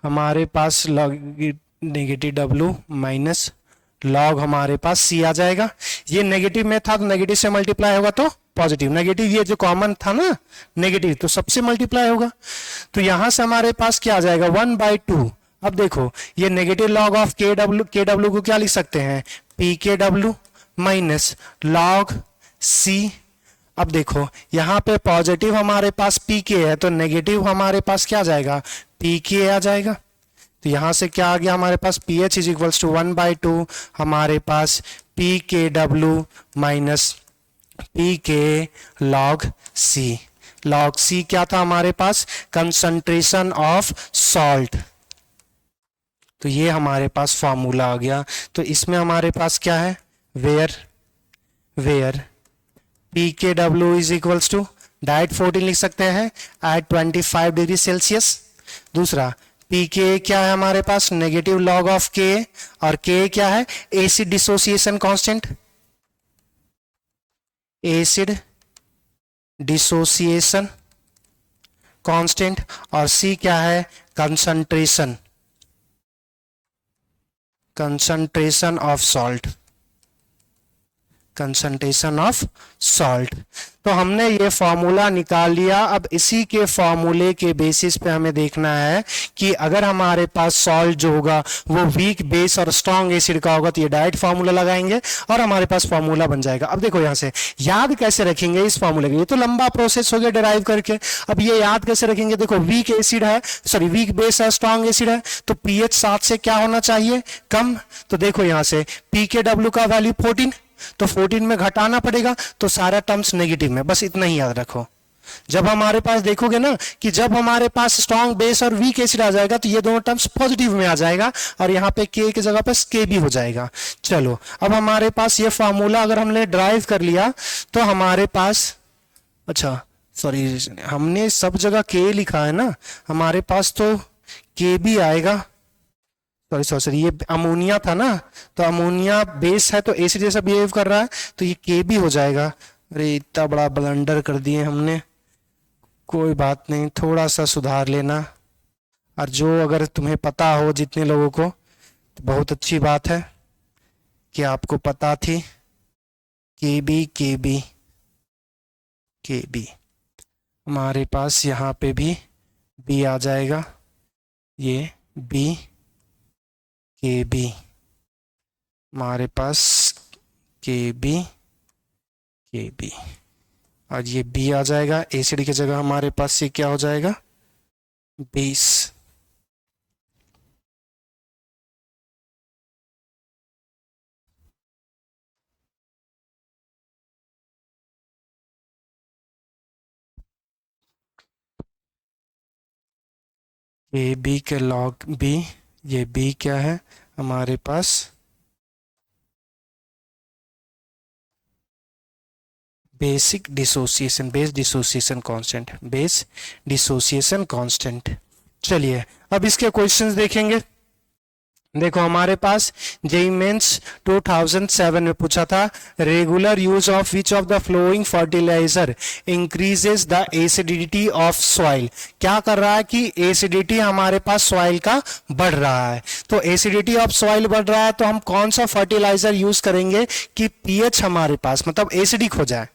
हमारे पास log negative W minus log हमारे पास C आ जाएगा। ये नेगेटिव में था तो नेगेटिव से मल्टीप्लाई होगा तो पॉजिटिव, नेगेटिव ये जो कॉमन था ना नेगेटिव तो सबसे मल्टीप्लाई होगा, तो यहां से हमारे पास क्या आ जाएगा 1/2। अब देखो ये नेगेटिव लॉग ऑफ KW को क्या लिख सकते हैं, PKW माइनस लॉग C। अब देखो यहाँ पे पॉजिटिव हमारे पास PK है तो नेगेटिव हमारे पास क्या आ जाएगा, PK आ जाएगा। तो यहां से क्या आ गया हमारे पास, pH इज इक्वल्स टू 1/2 हमारे पास PKW माइनस पी के लॉग सी। लॉग सी क्या था हमारे पास? Concentration of salt. तो ये हमारे पास फॉर्मूला आ गया। तो इसमें हमारे पास क्या है? Where P K W is equals to, direct 14 लिख सकते हैं एट 25 डिग्री सेल्सियस। दूसरा पी के क्या है हमारे पास? नेगेटिव लॉग ऑफ के, और के क्या है? Acid dissociation constant, acid dissociation constant. और सी क्या है? Concentration of salt, concentration of salt. तो हमने ये फॉर्मूला निकाल लिया। अब इसी के फॉर्मूले के बेसिस पे हमें देखना है कि अगर हमारे पास सॉल्ट जो होगा वो वीक बेस और स्ट्रॉन्ग एसिड का होगा, तो ये डायरेक्ट फॉर्मूला लगाएंगे और हमारे पास फॉर्मूला बन जाएगा। अब देखो यहां से याद कैसे रखेंगे इस फॉर्मूले को? ये तो लंबा प्रोसेस हो गया डिराइव करके। अब ये याद कैसे रखेंगे? देखो वीक एसिड है, सॉरी वीक बेस है, स्ट्रॉन्ग एसिड है, तो पीएच 7 से क्या होना चाहिए? कम। तो देखो यहां से पी के डब्ल्यू का वैल्यू 14, तो 14 में घटाना पड़ेगा, तो सारा टर्म्स नेगेटिव में, बस इतना ही याद रखो। जब हमारे पास देखोगे ना कि जब हमारे पास स्ट्रॉन्ग बेस और वीक एसिड आ जाएगा तो ये दोनों टर्म्स पॉजिटिव में आ जाएगा और यहाँ पे के की जगह पे के भी हो जाएगा। चलो अब हमारे पास ये फॉर्मूला अगर हमने ड्राइव कर लिया तो हमारे पास, अच्छा सॉरी हमने सब जगह के लिखा है ना, हमारे पास तो के भी आएगा। सॉरी सॉरी सॉरी, ये अमोनिया था ना, तो अमोनिया बेस है तो एसिड जैसा बिहेव कर रहा है, तो ये के भी हो जाएगा। अरे इतना बड़ा ब्लंडर कर दिए हमने, कोई बात नहीं, थोड़ा सा सुधार लेना। और जो अगर तुम्हें पता हो जितने लोगों को, तो बहुत अच्छी बात है कि आपको पता थी। के बी के बी के बी, हमारे पास यहाँ पे भी बी आ जाएगा, ये बी के बी, हमारे पास के बी और ये बी आ जाएगा। एसिड की जगह हमारे पास ये क्या हो जाएगा? बेस। ए बी के लॉग बी, ये बी क्या है हमारे पास? Basic dissociation, base dissociation constant, base dissociation constant. चलिए अब इसके क्वेश्चंस देखेंगे। देखो हमारे पास जेई मेंस 2007 में पूछा था, regular use of which of the following fertilizer increases the acidity of soil. क्या कर रहा है कि एसिडिटी हमारे पास सॉइल का बढ़ रहा है, तो एसिडिटी ऑफ सॉइल बढ़ रहा है तो हम कौन सा फर्टिलाइजर यूज करेंगे कि पीएच हमारे पास मतलब एसिडिक हो जाए,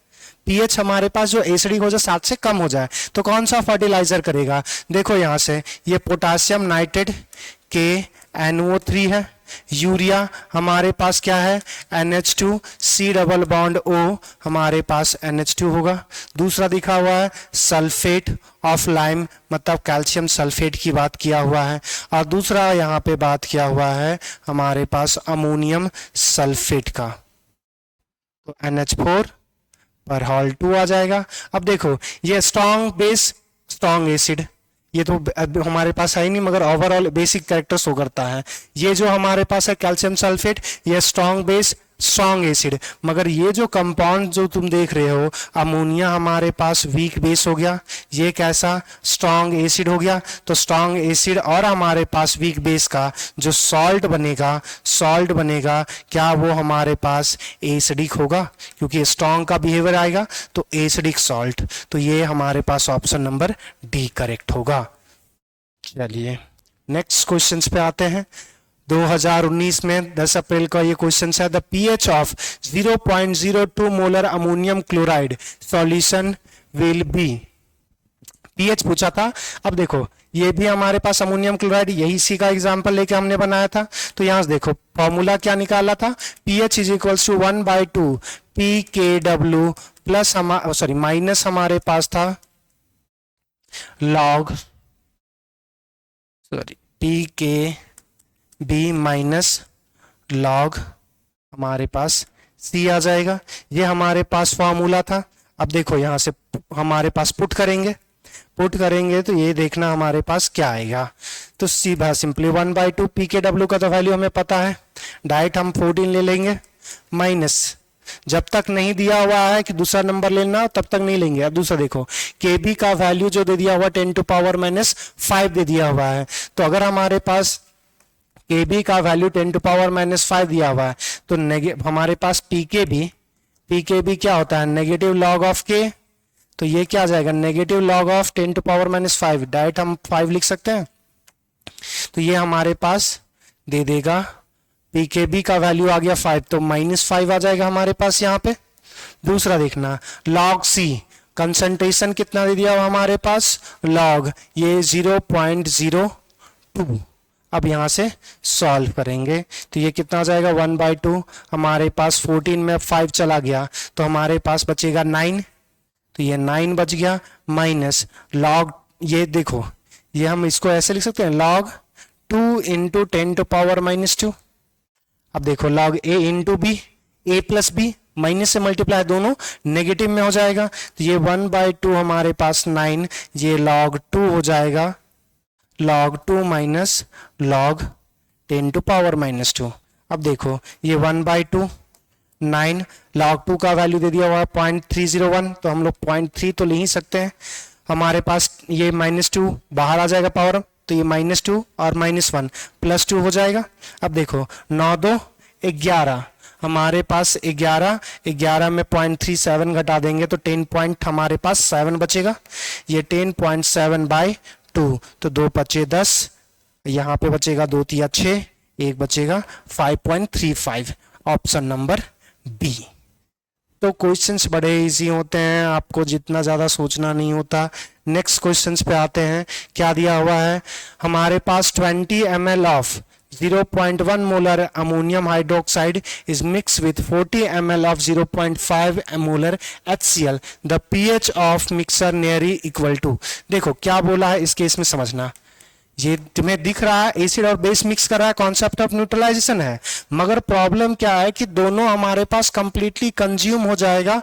पीएच हमारे पास जो एसिडिक हो जाए 7 से कम हो जाए, तो कौन सा फर्टिलाइजर करेगा? देखो यहां से ये पोटासियम नाइट्रेट के NO3 है, यूरिया हमारे पास क्या है? NH2, C double bond O, हमारे पास NH2 होगा। दूसरा दिखा हुआ है सल्फेट ऑफ लाइम, मतलब कैल्शियम सल्फेट की बात किया हुआ है। और दूसरा यहाँ पे बात किया हुआ है हमारे पास अमोनियम सल्फेट का, तो NH4 पर हॉल 2 आ जाएगा। अब देखो ये स्ट्रॉन्ग बेस स्ट्रॉन्ग एसिड, ये तो हमारे पास है ही नहीं, मगर ओवरऑल बेसिक कैरेक्टर शो करता है। ये जो हमारे पास है कैल्शियम सल्फेट, ये स्ट्रॉन्ग बेस स्ट्रॉन्ग एसिड, मगर ये जो कंपाउंड जो तुम देख रहे हो अमोनिया हमारे पास वीक बेस हो गया, ये कैसा? स्ट्रॉन्ग एसिड हो गया। तो स्ट्रॉन्ग एसिड और हमारे पास वीक बेस का जो सॉल्ट बनेगा क्या वो हमारे पास एसिडिक होगा? क्योंकि स्ट्रॉन्ग का बिहेवियर आएगा तो एसिडिक सॉल्ट, तो ये हमारे पास ऑप्शन नंबर डी करेक्ट होगा। चलिए नेक्स्ट क्वेश्चन पे आते हैं। 2019 में 10 अप्रैल का ये क्वेश्चन है, the pH of 0.02 molar ammonium chloride solution will be. PH पूछा था। अब देखो ये भी हमारे पास अमोनियम क्लोराइड, यही सी का एग्जांपल लेके हमने बनाया था। तो यहां से देखो फॉर्मूला क्या निकाला था? PH is equals to 1/2 P K W plus minus हमारे पास था log P K B minus log हमारे पास C आ जाएगा। ये हमारे पास फॉर्मूला था। अब देखो यहाँ से हमारे पास पुट करेंगे तो ये देखना हमारे पास क्या आएगा। तो सीधा सिंपली 1/2 PKW का तो वैल्यू हमें पता है, डायरेक्ट हम 14 ले लेंगे, माइनस जब तक नहीं दिया हुआ है कि दूसरा नंबर लेना तब तक नहीं लेंगे। अब दूसरा देखो KB का वैल्यू जो दे दिया हुआ 10⁻⁻5 दे दिया हुआ है। तो अगर हमारे पास KB का वैल्यू 10⁻⁻5 दिया हुआ है तो हमारे पास PKB क्या होता है, नेगेटिव लॉग ऑफ K। तो ये क्या आ जाएगा, नेगेटिव लॉग ऑफ 10⁻⁻5, डायरेक्ट हम 5 लिख सकते हैं। तो ये हमारे पास दे देगा PKB का वैल्यू आ गया 5, तो -5 आ जाएगा हमारे पास यहाँ पे। दूसरा देखना log C, कंसंट्रेशन कितना दे दिया हुआ हमारे पास, log ये 0.02। अब यहां से सॉल्व करेंगे तो ये कितना आ जाएगा 1/2, हमारे पास 14 में 5 चला गया तो हमारे पास बचेगा 9, तो ये 9 बच गया, माइनस log, ये देखो ये हम इसको ऐसे लिख सकते हैं log 2 इंटू 10⁻⁻2। अब देखो log A into B, A plus B, minus से मल्टीप्लाई दोनों नेगेटिव में हो जाएगा, तो ये 1/2 हमारे पास 9, ये log 2 हो जाएगा, log 2 माइनस log 10⁻⁻2। अब देखो ये 1/2 9, log 2 का वैल्यू दे दिया हुआ है 0.301, तो हम लोग 0.3 तो ले ही सकते हैं। हमारे पास ये -2 बाहर आ जाएगा पावर, तो ये -2 और -1 +2 हो जाएगा। अब देखो 9 2 11, हमारे पास 11 में 0.37 घटा देंगे तो 10 पॉइंट हमारे पास 7 बचेगा, ये 10.7/2, तो 2 बचे 10, यहाँ पे बचेगा 2 तिया 6, 1 बचेगा 5.35, ऑप्शन नंबर बी। तो क्वेश्चंस बड़े इजी होते हैं, आपको जितना ज़्यादा सोचना नहीं होता। नेक्स्ट क्वेश्चंस पे आते हैं। क्या दिया हुआ है हमारे पास, 20 ml of 0.1 molar ammonium hydroxide is mix with 40 ml of 0.5 molar HCl, the pH of mixture nearly equal to. देखो क्या बोला है इस केस में समझना, ये तुम्हें दिख रहा है एसिड और बेस मिक्स कर रहा है, कॉन्सेप्ट ऑफ न्यूट्रलाइजेशन है, मगर प्रॉब्लम क्या है कि दोनों हमारे पास कंप्लीटली कंज्यूम हो जाएगा।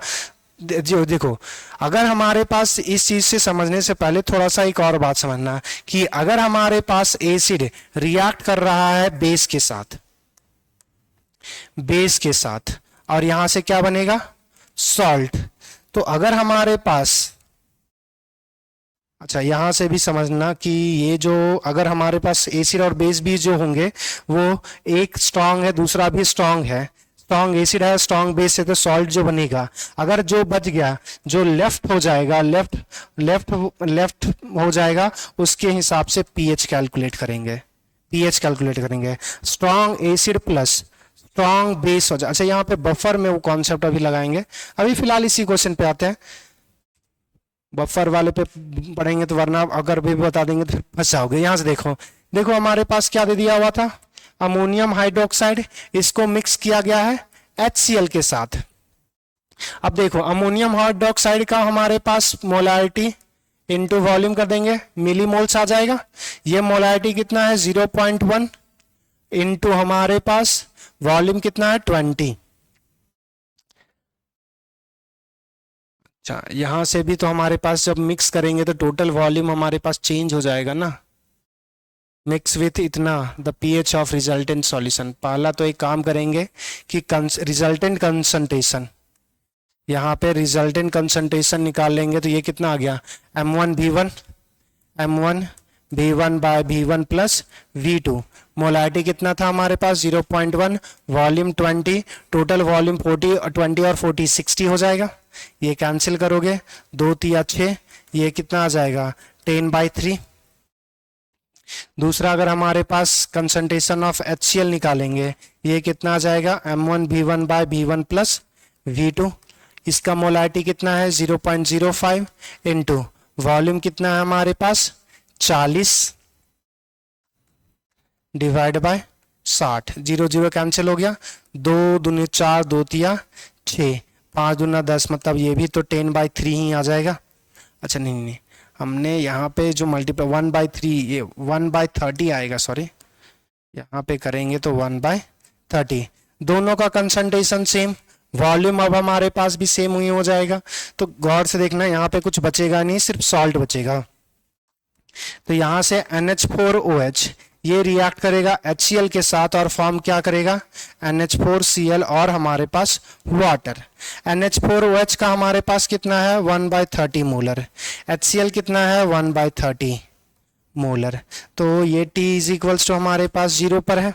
जो देखो अगर हमारे पास इस चीज से समझने से पहले थोड़ा सा एक और बात समझना कि अगर हमारे पास एसिड रिएक्ट कर रहा है बेस के साथ और यहां से क्या बनेगा, सॉल्ट, तो अगर हमारे पास, अच्छा यहां से भी समझना कि ये जो अगर हमारे पास एसिड और बेस भी जो होंगे वो एक स्ट्रांग है दूसरा भी स्ट्रांग है, स्ट्रांग एसिड है स्ट्रांग बेस है, तो सॉल्ट जो बनेगा, अगर जो बच गया जो लेफ्ट हो जाएगा, लेफ्ट हो जाएगा, उसके हिसाब से पीएच कैलकुलेट करेंगे। Strong acid plus strong base हो जाए। अच्छा यहाँ पे बफर में वो कॉन्सेप्ट अभी लगाएंगे, अभी फिलहाल इसी क्वेश्चन पे आते हैं। बफर वाले पे पढ़ेंगे तो वरना अगर भी बता देंगे तो फंस जाओगे। यहां से देखो हमारे पास क्या दे दिया हुआ था, अमोनियम हाइड्रोक्साइड, इसको मिक्स किया गया है HCl के साथ। अब देखो अमोनियम हाइड्रोक्साइड का हमारे पास मोलारिटी इनटू वॉल्यूम कर देंगे, मिलीमोल्स आ जाएगा। ये मोलारिटी कितना है 0.1 इनटू हमारे पास वॉल्यूम कितना है 20। अच्छा यहां से भी तो हमारे पास जब मिक्स करेंगे तो टोटल वॉल्यूम हमारे पास चेंज हो जाएगा ना, मिक्स विथ इतना the pH of resultant solution. पहला तो एक काम करेंगे कि रिजल्टेंट कंसंट्रेशन, यहाँ पे रिजल्टेंट कंसंट्रेशन निकाल लेंगे तो ये कितना आ गया M1 V1 plus V2। Molarity कितना था हमारे पास 0.1, वॉल्यूम 20, टोटल वॉल्यूम 40 और 20 और 40 60 हो जाएगा। ये कैंसिल करोगे 2 तिया 6, ये कितना आ जाएगा 10/3। दूसरा अगर हमारे पास कंसंट्रेशन ऑफ HCl निकालेंगे, ये कितना आ जाएगा M1 V1 प्लस V2। इसका मोलारिटी कितना है 0.05 इनटू वॉल्यूम कितना है हमारे पास 40 डिवाइड बाय 60, 0 0 कैंसिल हो गया, 2 दूनी 4, 2 तिया 6, 5 दूना 10, मतलब ये भी तो 10/3 ही आ जाएगा। अच्छा नहीं हमने यहाँ पे जो मल्टीप्लाई 1/3, ये 1/30 आएगा, सॉरी यहाँ पे करेंगे तो 1/30। दोनों का कंसंट्रेशन सेम, वॉल्यूम अब हमारे पास भी सेम ही हो जाएगा। तो गौर से देखना, यहाँ पे कुछ बचेगा नहीं, सिर्फ सॉल्ट बचेगा। तो यहां से NH4OH ये रिएक्ट करेगा HCl के साथ और फॉर्म क्या करेगा, NH4Cl और हमारे पास वाटर। NH4OH का हमारे पास कितना है 1/30 मोलर, HCl कितना है 1/30 मोलर। तो ये T इज इक्वल्स टू हमारे पास 0 पर है,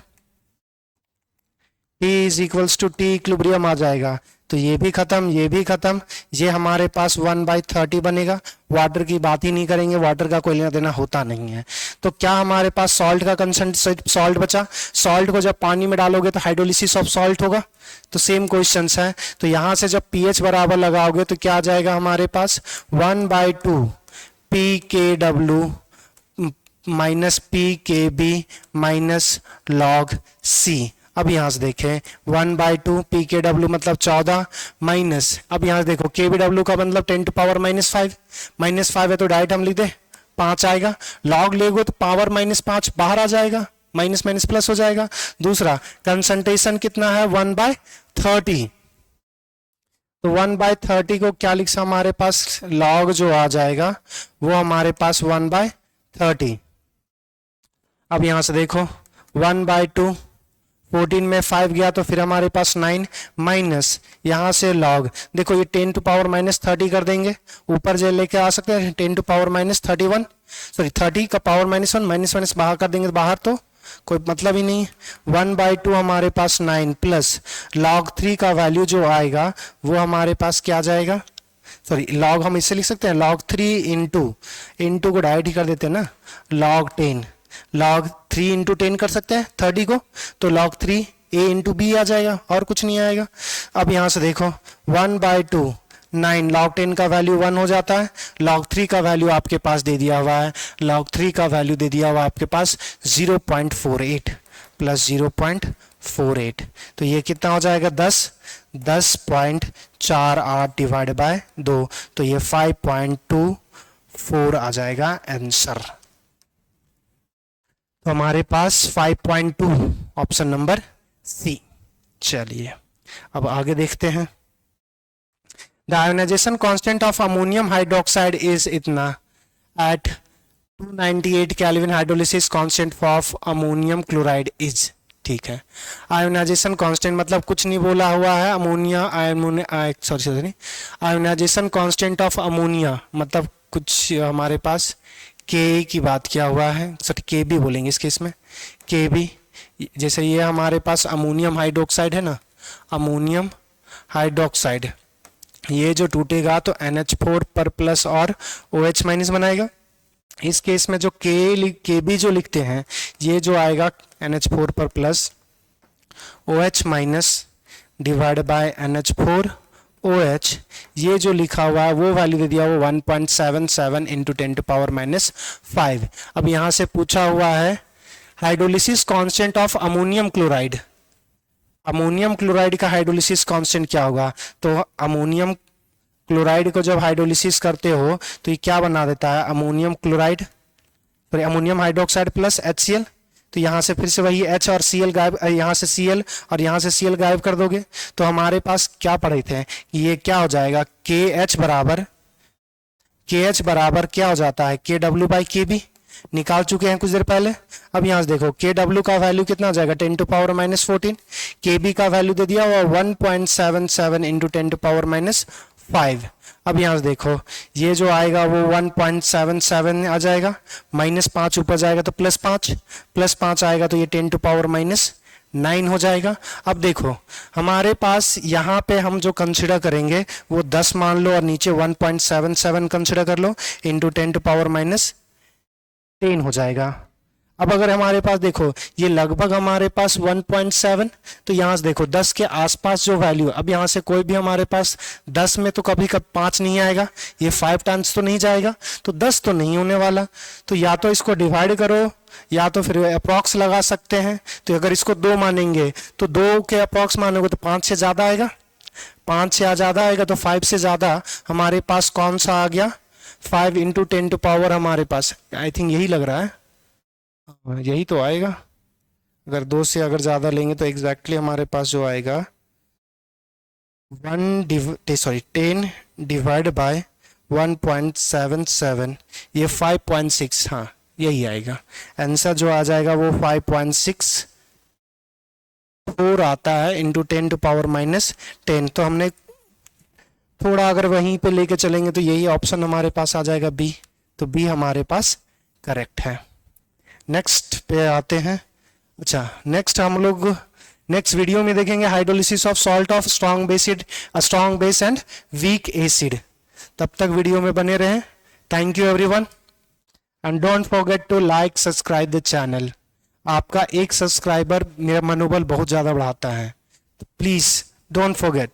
T is equals to T equilibrium आ जाएगा। तो ये भी खत्म, ये भी खत्म, ये हमारे पास 1/30 बनेगा। वाटर की बात ही नहीं करेंगे, वाटर का कोई लेना देना होता नहीं है। तो क्या हमारे पास सॉल्ट का कंसेंट्रेट सॉल्ट बचा। सॉल्ट को जब पानी में डालोगे तो हाइड्रोलिसिस ऑफ सॉल्ट होगा। तो सेम क्वेश्चन है। तो यहां से जब pH बराबर लगाओगे तो क्या आ जाएगा हमारे पास 1/2 pKw minus pKb minus log C। अब यहां से देखें 1/2 pKw मतलब 14 माइनस, अब यहां से देखो kBw का मतलब 10⁻⁵ -5 है तो डायरेक्ट हम लिख दे 5 आएगा। लॉग लेगो तो पावर -5 बाहर आ जाएगा, माइनस माइनस प्लस हो जाएगा। दूसरा कंसंट्रेशन कितना है 1/30, तो 1/30 को क्या लिखा हमारे पास, लॉग जो आ जाएगा वो हमारे पास 1/30। अब यहां से देखो 1/2 14 में 5 गया तो फिर हमारे पास 9 माइनस यहां से लॉग, देखो ये 10⁻30 कर देंगे, ऊपर जो लेके आ सकते हैं 10⁻31, सॉरी 30 का पावर -1 माइनस माइनस बाहर कर देंगे तो बाहर तो कोई मतलब ही नहीं। 1/2 हमारे पास 9 प्लस log 3 का वैल्यू जो आएगा वो हमारे पास क्या जाएगा, सॉरी लॉग हम इससे लिख सकते हैं log 3 इंटू को डायरेक्ट ही कर देते हैं ना, log 10, log 3 इंटू 10 कर सकते हैं 30 को, तो log 3 a इंटू बी आ जाएगा और कुछ नहीं आएगा। अब यहां से देखो 1/2 9 log 10 का वैल्यू 1 हो जाता है, log 3 का वैल्यू आपके पास दे दिया हुआ है, log 3 का वैल्यू दे दिया हुआ आपके पास 0.48 प्लस 0.48, तो ये कितना हो जाएगा 10.48 डिवाइड बाय 2, तो ये 5.24 आ जाएगा आंसर। तो हमारे पास 5.2 ऑप्शन नंबर सी। चलिए अब आगे देखते हैं। The ionization constant of ammonium hydroxide is इतना at 298 kelvin, hydrolysis constant of ammonium chloride is, ठीक है। आयोनाइजेशन कांस्टेंट मतलब कुछ नहीं बोला हुआ है, ammonia ionization constant of ammonia मतलब कुछ हमारे पास के की बात किया हुआ है, सर के भी बोलेंगे इस केस में, के भी, जैसे ये हमारे पास अमोनियम हाइड्रोक्साइड है ना, अमोनियम हाइड्रोक्साइड, ये जो टूटेगा तो NH4 पर प्लस और OH माइनस बनाएगा। इस केस में जो के भी जो लिखते हैं ये जो आएगा NH4 पर plus OH minus divide by NH4 OH, ये जो लिखा हुआ है वो वैल्यू दे दिया वो 1.77 इंटू 10⁻⁵। अब यहां से पूछा हुआ है hydrolysis constant of ammonium chloride, ammonium chloride का हाइड्रोलिसिस कांस्टेंट क्या होगा, तो अमोनियम क्लोराइड को जब हाइड्रोलिसिस करते हो तो ये क्या बना देता है, ammonium chloride, sorry ammonium hydroxide plus HCl, तो यहाँ से फिर से वही H और Cl गायब, यहाँ से Cl और यहाँ से Cl गायब कर दोगे तो हमारे पास क्या पढ़े थे, ये क्या हो जाएगा KH बराबर क्या हो जाता है KW/KB, निकाल चुके हैं कुछ देर पहले। अब यहाँ से देखो KW का वैल्यू कितना हो जाएगा 10⁻⁻14, KB का वैल्यू दे दिया हुआ 1.77 इंटू 10⁻⁵। अब यहाँ से देखो ये जो आएगा वो 1.77 आ जाएगा, -5 ऊपर जाएगा तो +5 आएगा तो ये 10⁻⁹ हो जाएगा। अब देखो हमारे पास यहाँ पे हम जो कंसिडर करेंगे वो 10 मान लो और नीचे 1.77 कंसिडर कर लो इंटू 10⁻⁻10 हो जाएगा। अब अगर हमारे पास देखो ये लगभग हमारे पास 1.7, तो यहाँ से देखो 10 के आसपास जो वैल्यू, अब यहाँ से कोई भी हमारे पास 10 में तो कभी 5 नहीं आएगा, ये 5 टाइम्स तो नहीं जाएगा, तो 10 तो नहीं होने वाला, तो या तो इसको डिवाइड करो या तो फिर अप्रॉक्स लगा सकते हैं। तो अगर इसको 2 मानेंगे तो 2 के अप्रॉक्स मानोगे तो 5 से ज़्यादा आएगा, 5 से ज़्यादा आएगा तो 5 से ज़्यादा हमारे पास कौन सा आ गया 5 इंटू 10⁻, हमारे पास आई थिंक यही लग रहा है, यही तो आएगा। अगर 2 से अगर ज़्यादा लेंगे तो एग्जैक्टली हमारे पास जो आएगा 10 डिवाइड बाय 1.77, ये 5.6, हाँ यही आएगा आंसर। जो आ जाएगा वो 5.64 आता है इंटू 10⁻⁻10। तो हमने थोड़ा अगर वहीं पे लेके चलेंगे तो यही ऑप्शन हमारे पास आ जाएगा बी। तो बी हमारे पास करेक्ट है। नेक्स्ट पे आते हैं। अच्छा, नेक्स्ट हम लोग नेक्स्ट वीडियो में देखेंगे hydrolysis of salt of strong base and weak acid. तब तक वीडियो में बने रहें। Thank you everyone and don't forget to like subscribe the channel. आपका एक सब्सक्राइबर मेरा मनोबल बहुत ज़्यादा बढ़ाता है, तो प्लीज़ डोंट फॉरगेट।